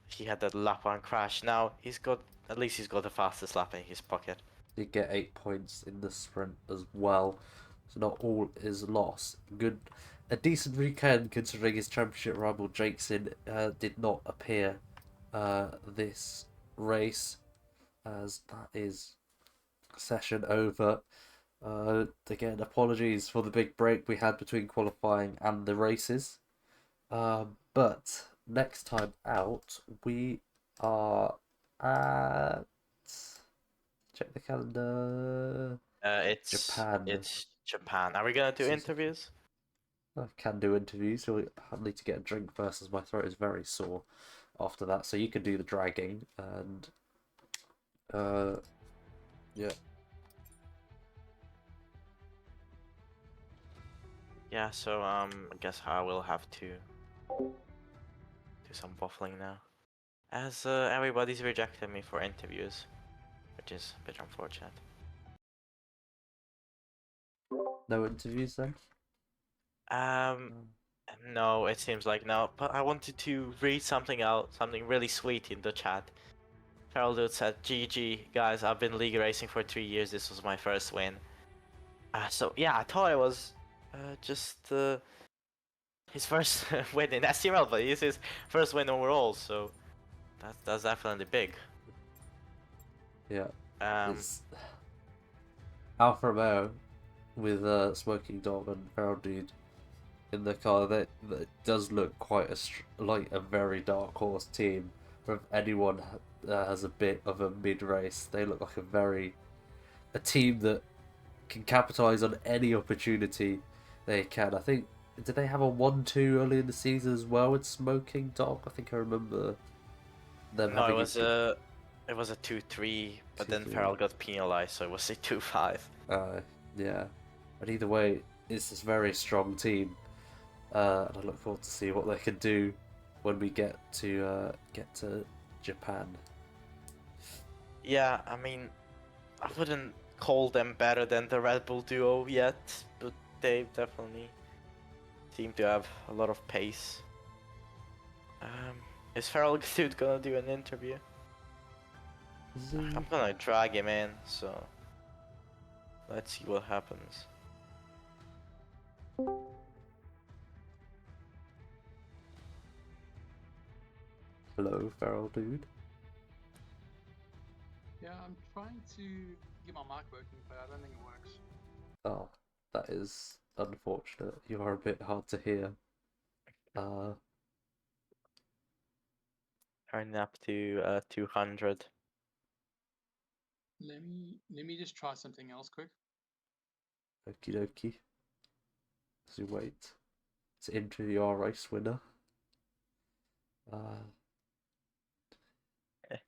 He had that lap 1 crash. Now at least he's got the fastest lap in his pocket. Did get 8 points in the sprint as well, so not all is lost. Good a decent weekend considering his championship rival Jakeson did not appear this race, as that is session over. Again, apologies for the big break we had between qualifying and the races. But next time out, we are at, check the calendar, Japan. It's Japan. Are we gonna do interviews? I can do interviews. So I need to get a drink first, as my throat is very sore after that. So you can do the dragging, and yeah. Yeah. So I guess I will have to do some waffling now, as everybody's rejected me for interviews, which is a bit unfortunate. No interviews then. Um, no, it seems like no. But I wanted to read something out, something really sweet in the chat. Carol Dude said, "GG guys, I've been league racing for 3 years. This was my first win." So yeah, I thought it was just his first win in SERL, but it's his first win overall. So that's definitely big. Yeah. Um, It's Alfa Romeo with Smoking Dog and Feral Dude in the car. That does look quite like a very dark horse team. If anyone has a bit of a mid race, they look like a team that can capitalize on any opportunity they can. I think, did they have a 1-2 early in the season as well with Smoking Dog? I think I remember them no, having it was a 2-3, but then 2-3. Feral got penalized, so it was a 2-5. Yeah, but either way, it's this very strong team, and I look forward to see what they can do when we get to Japan. Yeah, I mean, I wouldn't call them better than the Red Bull duo yet, but they definitely seem to have a lot of pace. Is Feral Dude gonna do an interview? I'm gonna drag him in, so let's see what happens. Hello, Feral Dude. Yeah, I'm trying to get my mic working, but I don't think it works. Oh, that is unfortunate. You are a bit hard to hear. Turning up to 200. Let me just try something else quick. Okie dokie. As we wait to interview our race winner.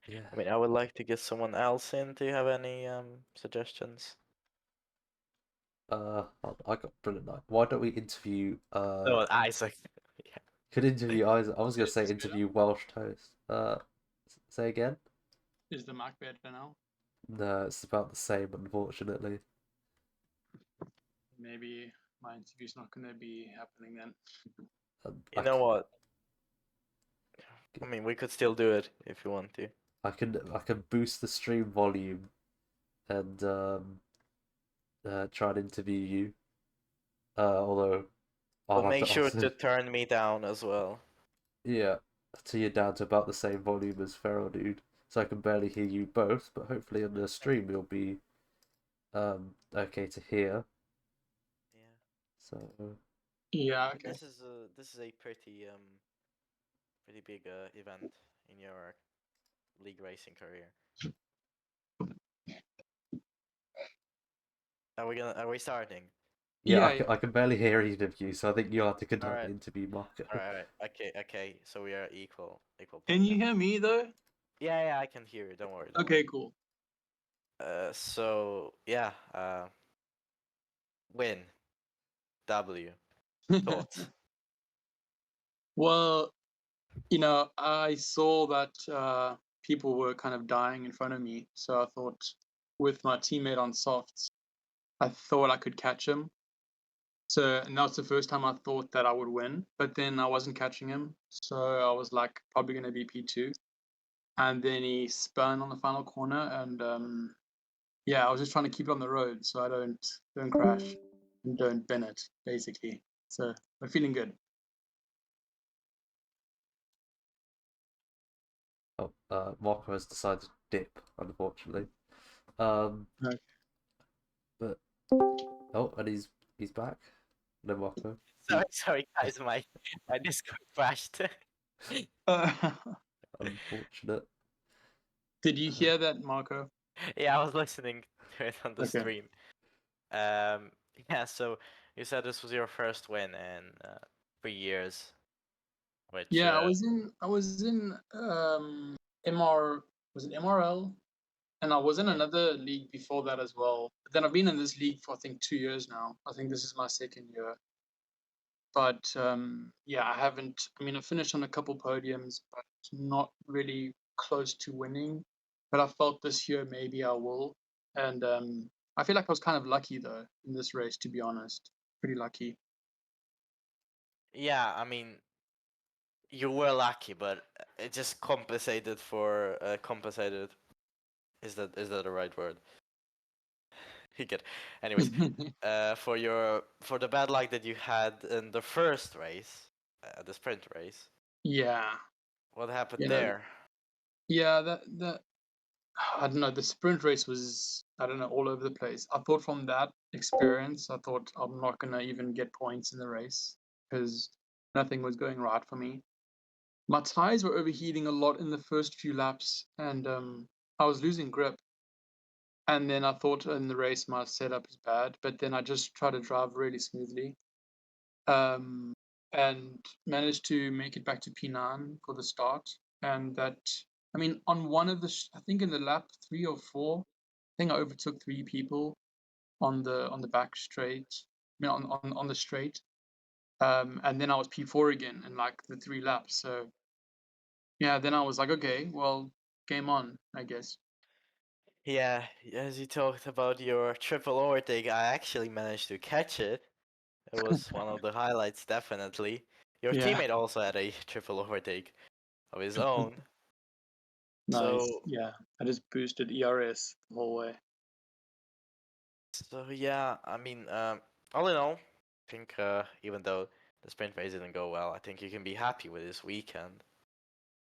Yeah. I mean, I would like to get someone else in. Do you have any suggestions? I got brilliant night. Why don't we interview Oh, Isaac. Yeah. could interview Isaac. I was gonna Is say this interview Welsh Toast. Say again? Is the mic better now? No, it's about the same, unfortunately. Maybe my interview's not going to be happening then. You know what? I mean, we could still do it if you want to. I can boost the stream volume and try and interview you. Although I'll But have make to sure to turn me down as well. yeah, to you're down to about the same volume as Feral Dude, so I can barely hear you both. But hopefully on the stream you'll be okay to hear. Yeah. So Yeah, okay. This is a pretty big event in your league racing career. Are we starting? yeah, Yeah, I can barely hear either of you, so I think you have to conduct Alright. the interview, Marco. Alright. Okay. So we are equal Can you points. hear me though? Yeah, I can hear you. Don't worry. Okay, cool. So yeah, win. W. Thoughts? Well, I saw that people were kind of dying in front of me, so I thought with my teammate on softs, I thought I could catch him. So, and that was the first time I thought that I would win, but then I wasn't catching him. So I was like, probably going to be P2. And then he spun on the final corner. And yeah, I was just trying to keep it on the road so I don't crash and don't bin it, basically. So we're feeling good. Oh, Marco has decided to dip, unfortunately. Um, Okay. but oh, and he's back. No, Marco. Sorry guys, my Discord crashed. Unfortunate. Did you hear that, Marco? Yeah, I was listening to it on the Okay. stream. Yeah, so you said this was your first win in 3 years, which Yeah, I was in MR, was it MRL? And I was in yeah. another league before that as well. But then I've been in this league for I think 2 years now. I think this is my second year. But yeah, I haven't. I mean, I finished on a couple podiums, but not really close to winning. But I felt this year maybe I will. And I feel like I was kind of lucky though in this race, to be honest. Pretty lucky. Yeah, I mean, you were lucky, but it just compensated for compensated. Is that the right word? You get. Anyways, for the bad luck that you had in the first race, the sprint race. Yeah, What happened you know, there? yeah, that I don't know. The sprint race was, I don't know, all over the place. I thought from that experience, I thought I'm not gonna even get points in the race because nothing was going right for me. My tires were overheating a lot in the first few laps, and I was losing grip. And then I thought in the race my setup is bad, but then I just tried to drive really smoothly, um, and managed to make it back to P9 for the start. And that, I mean, on one of the, I think in the lap 3 or 4, I think I overtook 3 people on the back straight, I mean, on the straight. And then I was P4 again in like the 3 laps. So yeah, then I was like, okay, well, game on, I guess. Yeah, as you talked about your triple overtake, I actually managed to catch it. It was one of the highlights, definitely. Your Yeah, teammate also had a triple overtake of his own. nice. So, Yeah, I just boosted ERS the whole way. so yeah, I mean, all in all, I think even though the sprint race didn't go well, I think you can be happy with this weekend.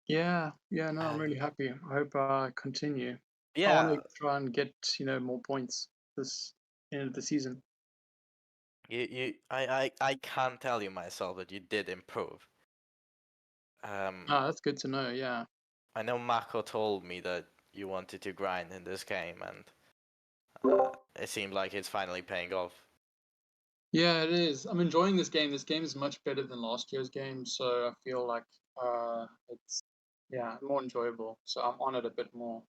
Yeah, yeah, no, I'm And really happy. I hope I continue. I want yeah, to try and get, more points this end of the season. I can't tell you myself that you did improve. Um, Ah, that's good to know. Yeah. I know Mako told me that you wanted to grind in this game, and it seemed like it's finally paying off. Yeah, it is. I'm enjoying this game. This game is much better than last year's game, so I feel like it's more enjoyable. So I'm on it a bit more.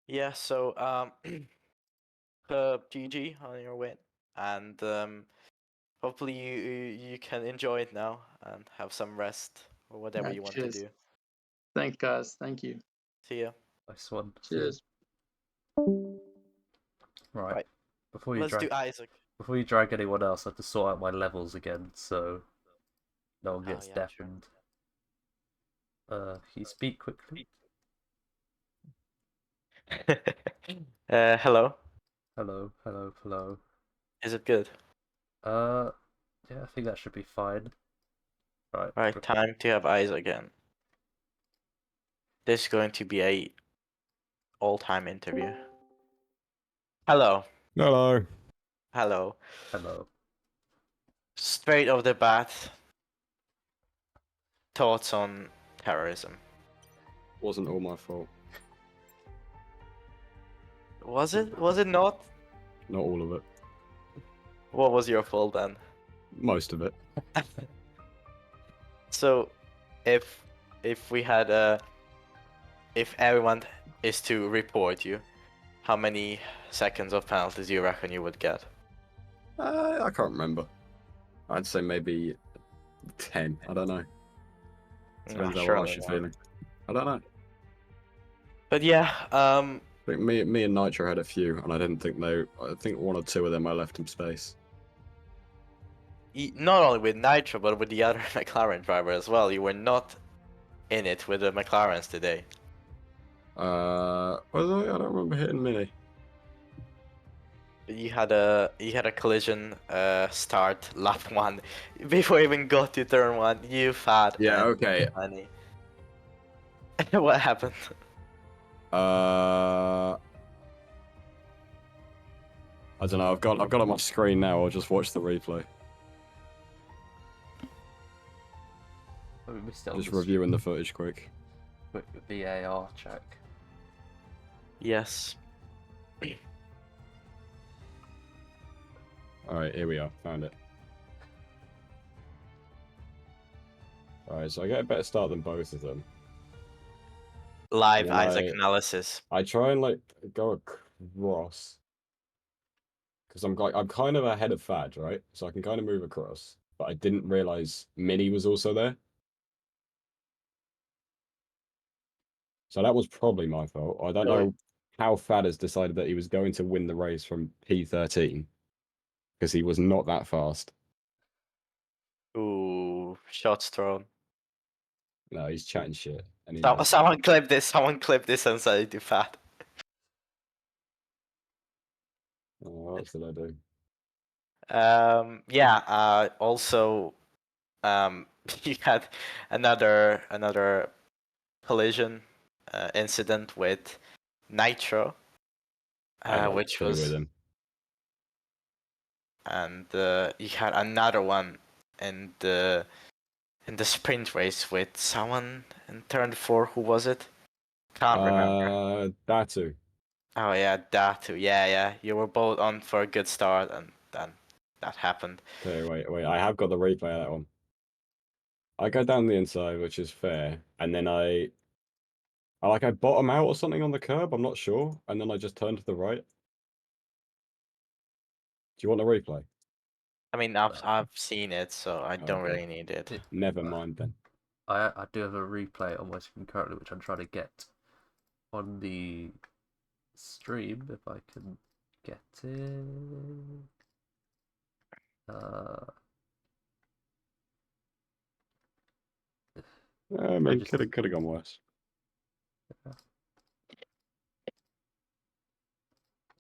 Yeah, so GG on your win, and hopefully you can enjoy it now and have some rest or whatever Yeah, you want to cheers. do. Thanks, guys. Thank you. See ya. Nice one. See ya. Cheers. Right. Right, Before you let's do drag Isaac. anyone else, I have to sort out my levels again, so no one Oh gets yeah, sure. deafened. Can you speak quickly? Hello. Hello, hello, hello. Is it good? Uh, yeah, I think that should be fine. Right. Right, time to have Isaac again. This is going to be a all-time interview. Hello. Hello. Hello. Hello. Straight off the bat, thoughts on terrorism. Wasn't all my fault. Was it? Was it not? Not all of it. What was your fault then? Most of it. So, if we had if everyone is to report you, how many seconds of penalties do you reckon you would get? I can't remember. I'd say maybe 10. I don't know. Depends how Surely harsh you're not. feeling. I don't know. But yeah, I think me and Nitro had a few, and I didn't think they. I think 1 or 2 of them I left in space. not only with Nitro, but with the other McLaren driver as well. You were not in it with the McLarens today. Was I? I don't remember hitting Mini. you had a collision start lap 1 before you even got to turn 1. You fat. Yeah, and okay. funny. What happened? I don't know. I've got it on my screen now. I'll just watch the replay. I mean, we're still Just on this reviewing the footage quick. quick VAR check. Yes. All right, here we are. Found it. All right, so I get a better start than both of them. Live And then Isaac analysis. I try and like go across because I'm kind of ahead of Fad, right? So I can kind of move across. But I didn't realize Mini was also there. So that was probably my fault. I don't know how Fad has decided that he was going to win the race from P13 because he was not that fast. Ooh, shots thrown. No, he's chatting shit. Someone clip this. Someone clip this and say too fat. Oh, what else did I do? Yeah. Also, you had another collision incident with Nitro, I got which two was, with him. and you had another one in the sprint race with someone in turn 4. Who was it? Can't remember. Datu. Oh yeah, Datu. Yeah. You were both on for a good start, and then that happened. Okay, wait. I have got the replay of that one. I go down the inside, which is fair, and then I bottom out or something on the curb. I'm not sure, and then I just turn to the right. Do you want the replay? I mean, I've seen it, so I don't Okay. really need it. Never mind then. I do have a replay on my screen currently, which I'm trying to get on the stream if I can get it. I mean, could have gone worse.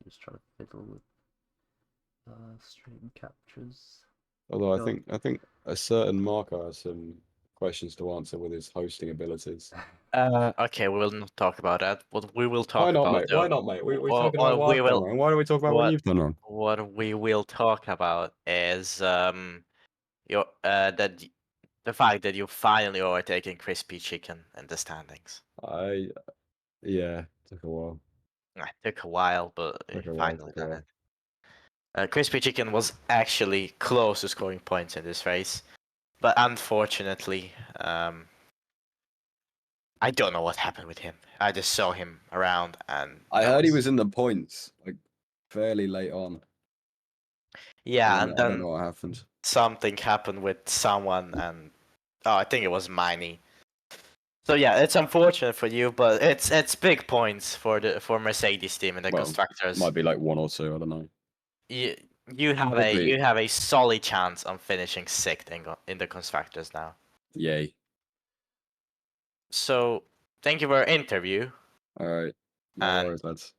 Just trying to fiddle with stream captures. Although I think a certain marker has some questions to answer with his hosting abilities. Okay, we will not talk about that. What we will talk Why not, about, mate? though, Why not, mate? We're what, talking about what we I've done will, wrong. Why don't we talk about what you've done wrong? what we will talk about is your that the fact that you finally overtaken Crispy Chicken in the standings. Yeah, took a while. It took a while, but Took a while. finally done it. Crispy Chicken was actually close to scoring points in this race, but unfortunately, I don't know what happened with him. I just saw him around, and I heard he was in the points like fairly late on. yeah, and I don't then know what happened. something happened with someone, and I think it was Miney. So yeah, it's unfortunate for you, but it's big points for Mercedes team in the constructors. Might be like 1 or 2. I don't know. You have a solid chance on finishing 6th in the constructors now. Yay! So thank you for your interview. All right, no And worries, lads.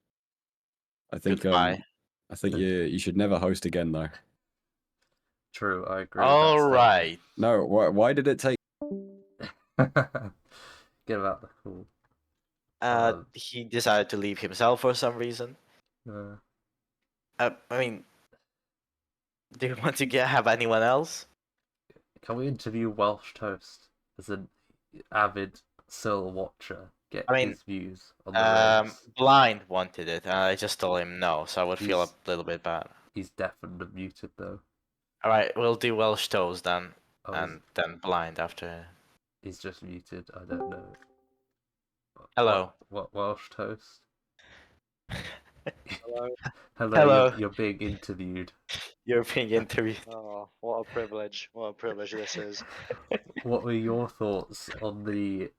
I think goodbye. I think you should never host again though. True, I agree. All with that right. No, why did it take? Get about the cool. He decided to leave himself for some reason. I mean, do you want to have anyone else? Can we interview Welsh Toast as an avid SERL watcher? Get his views on the race. Blind wanted it, and I just told him no, so I would feel a little bit bad. He's definitely muted though. All right, we'll do Welsh Toast then, Oh, and then Blind after. He's just muted. I don't know. Hello. What Welsh Toast? Hello. Hello. You're being interviewed. You're being interviewed. Oh, what a privilege! What a privilege this is. What were your thoughts on the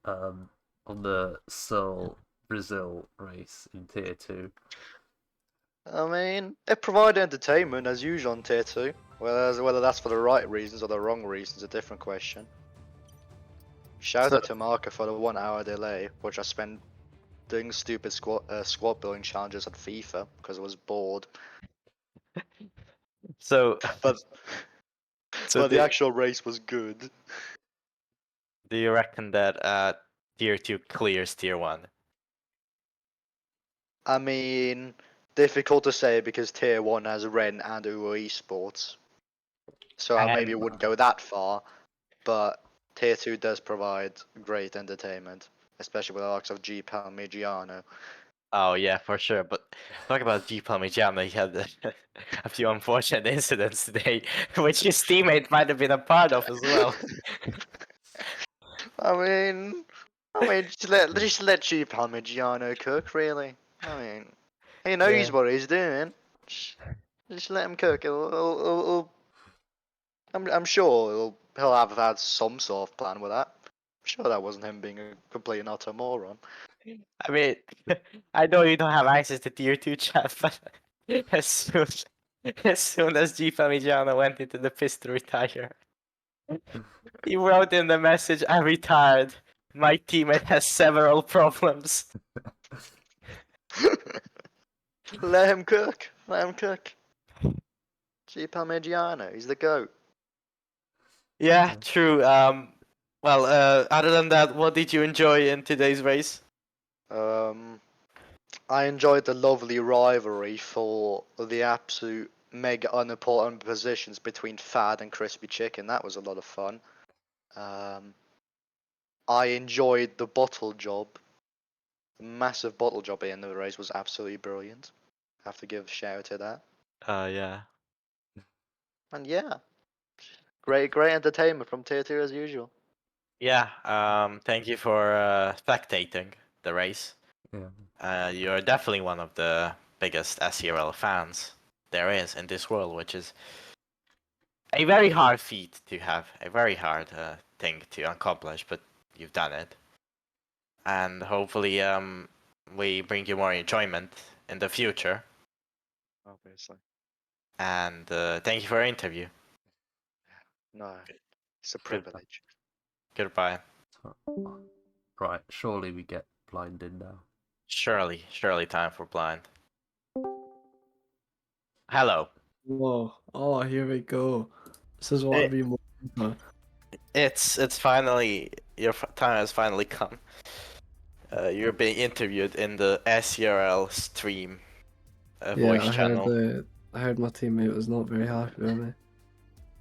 SERL Brazil race in Tier 2? I mean, it provided entertainment as usual on Tier 2. Whether that's for the right reasons or the wrong reasons is a different question. Shout out to Marco for the 1 hour delay, which I spent doing stupid squad building challenges on FIFA because I was bored. So, But so but the actual race was good. do you reckon that tier 2 clears tier 1? I mean, difficult to say because tier 1 has Ren and Uwe Esports. So I maybe And wouldn't go that far, but tier 2 does provide great entertainment, especially with the likes of G Parmigiano. oh yeah, for sure. But talk about G Parmigiano, he had a few unfortunate incidents today, which his teammate might have been a part of as well. I mean, just let G Parmigiano cook, really. I mean, he knows Yeah. what he's doing. Just, just let him cook. I'm sure he'll have had some sort of plan with that. I'm sure that wasn't him being a complete and utter moron. I mean, I know you don't have access to tier 2 chat, but as soon as soon as G Parmigiano went into the piss to retire, he wrote in the message, "I retired. My teammate has several problems." Let him cook. Let him cook. G Parmigiano, he's the goat. Yeah, true. Well, other than that, what did you enjoy in today's race? Um, I enjoyed the lovely rivalry for the absolute mega unimportant positions between Fad and Crispy Chicken. That was a lot of fun. Um, I enjoyed the bottle job. The massive bottle job at the end of the race was absolutely brilliant. Have to give a shout out to that. Yeah. And yeah, great entertainment from Tier 2 as usual. Yeah, thank you for spectating the race. Yeah. You're definitely one of the biggest SERL fans there is in this world, which is a very hard feat to have, a very hard thing to accomplish, but you've done it. And hopefully, we bring you more enjoyment in the future. Obviously. And thank you for your interview. No, it's a Goodbye. privilege. Goodbye. Right, surely we get blinded now. Surely time for blind. Hello. Whoa. Oh, here we go. This is what Eh. I've been waiting for. It's finally your time has finally come. You're being interviewed in the SERL stream Yeah, voice I heard channel. I heard my teammate was not very happy with me.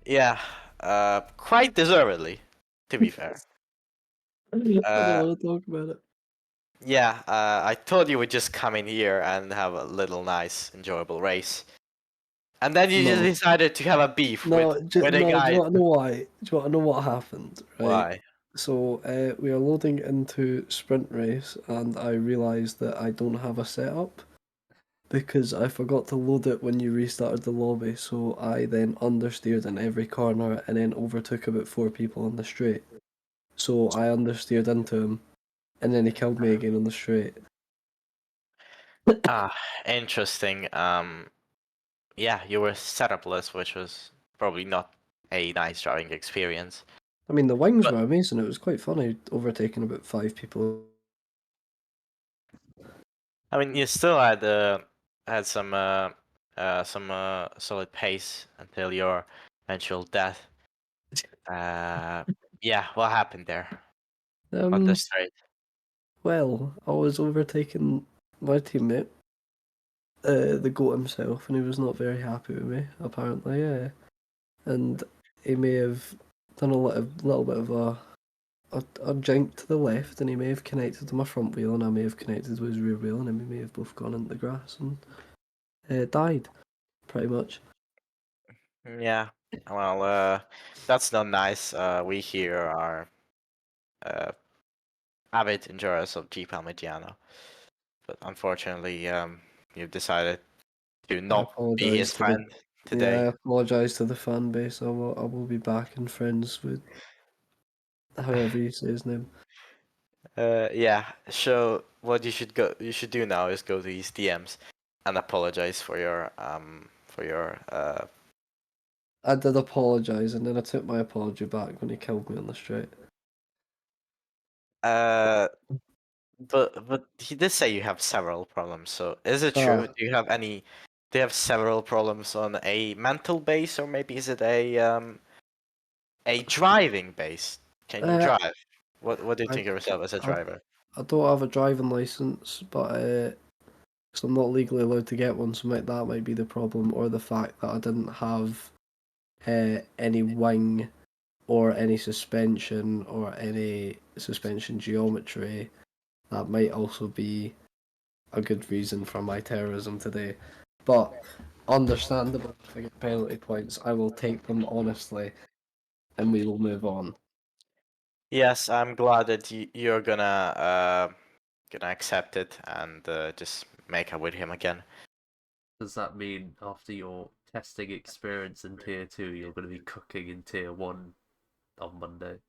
Yeah, quite deservedly, to be fair. I don't Uh, want to talk about it. yeah, I thought you would just come in here and have a little nice, enjoyable race, and then you just No. decided to have a beef No, with a no, do guy. you want to know why? Do you want to know what happened? Right. Why? So we are loading into sprint race, and I realised that I don't have a setup because I forgot to load it when you restarted the lobby. So I then understeered in every corner and then overtook about 4 people on the straight. So I understeered into him, and then he killed me again on the straight. Ah, interesting. Yeah, you were setupless, which was probably not a nice driving experience. I mean, the wings But- were amazing. It was quite funny overtaking about 5 people. I mean, you still had some solid pace until your eventual death. Yeah, what happened there on the straight? Well, I was overtaking my teammate, the goat himself, and he was not very happy with me, apparently, yeah. And he may have done a little bit of a jink to the left, and he may have connected to my front wheel, and I may have connected to his rear wheel, and then we may have both gone into the grass and died, pretty much. Yeah, well, that's not nice. We here are avid enjoyers of G Parmigiano, but unfortunately, you've decided to I not be his apologise to the friend I today. apologise to the fan base. I will be back and friends with however you say his name. Yeah. So what you should do now is go to his DMs and apologize for your I did apologise, and then I took my apology back when he killed me on the straight. uh but he did say you have several problems. So is it true? Ah. Do you have any they have several problems on a mental base, or maybe is it a driving base? Can you Uh, drive? What do you I, think of yourself as a I, driver? I don't have a driving license, but because I'm not legally allowed to get one, so that might be the problem, or the fact that I didn't have any wing or any suspension or any suspension geometry. That might also be a good reason for my terrorism today. But understandable, if I get penalty points, I will take them honestly, and we will move on. Yes, I'm glad that you're gonna accept it and just make up with him again. Does that mean after your testing experience in Tier 2, you're going to be cooking in Tier 1 on Monday?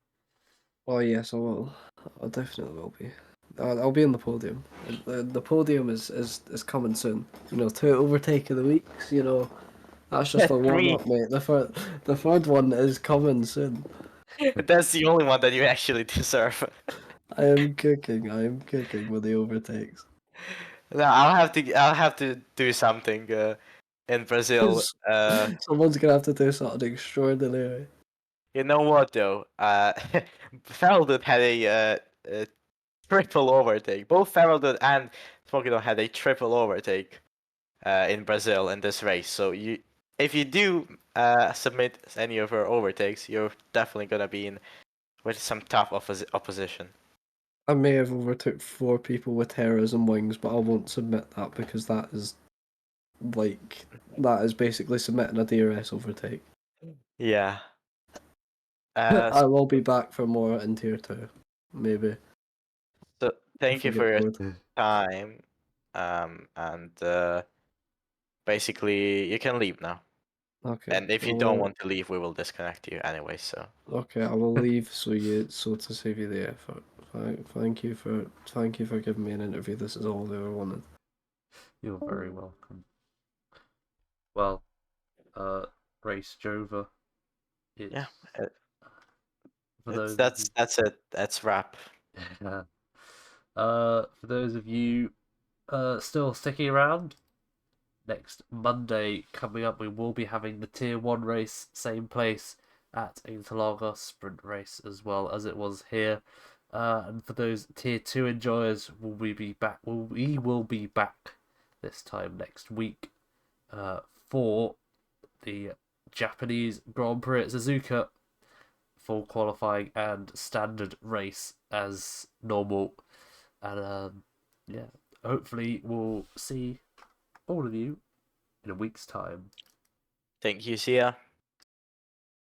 Oh yes, I will. I definitely will be. I'll be on the podium. The podium is coming soon. You know, 2 overtake of the weeks. You know, that's just a warm Three. up, mate. The third one is coming soon. That's the only one that you actually deserve. I am cooking. I am cooking with the overtakes. No, I'll have to do something in Brazil. Someone's gonna have to do something extraordinary. You know what though? Feraldud had a triple overtake. Both Feraldud and Smokydon had a triple overtake in Brazil in this race. So if you do submit any of your overtakes, you're definitely gonna be in with some tough opposition. I may have overtook 4 people with terrorism wings, but I won't submit that because that is basically submitting a DRS overtake. Yeah. I will be back for more in tier 2, maybe. So thank if I you for get your bored. time. And basically you can leave now. Okay. And if you don't want to leave, we will disconnect you anyway. So Okay, I will leave so to save you the effort. Thank you for giving me an interview. This is all I ever wanted. You're very welcome. Well, race Jova. It's, yeah, for those that's it. That's wrap. for those of you still sticking around, next Monday coming up, we will be having the Tier 1 race, same place at Interlagos sprint race as well as it was here. And for those Tier 2 enjoyers, we will be back this time next week for the Japanese Grand Prix at Suzuka, full qualifying and standard race as normal. And yeah, hopefully we'll see all of you in a week's time. Thank you. See ya.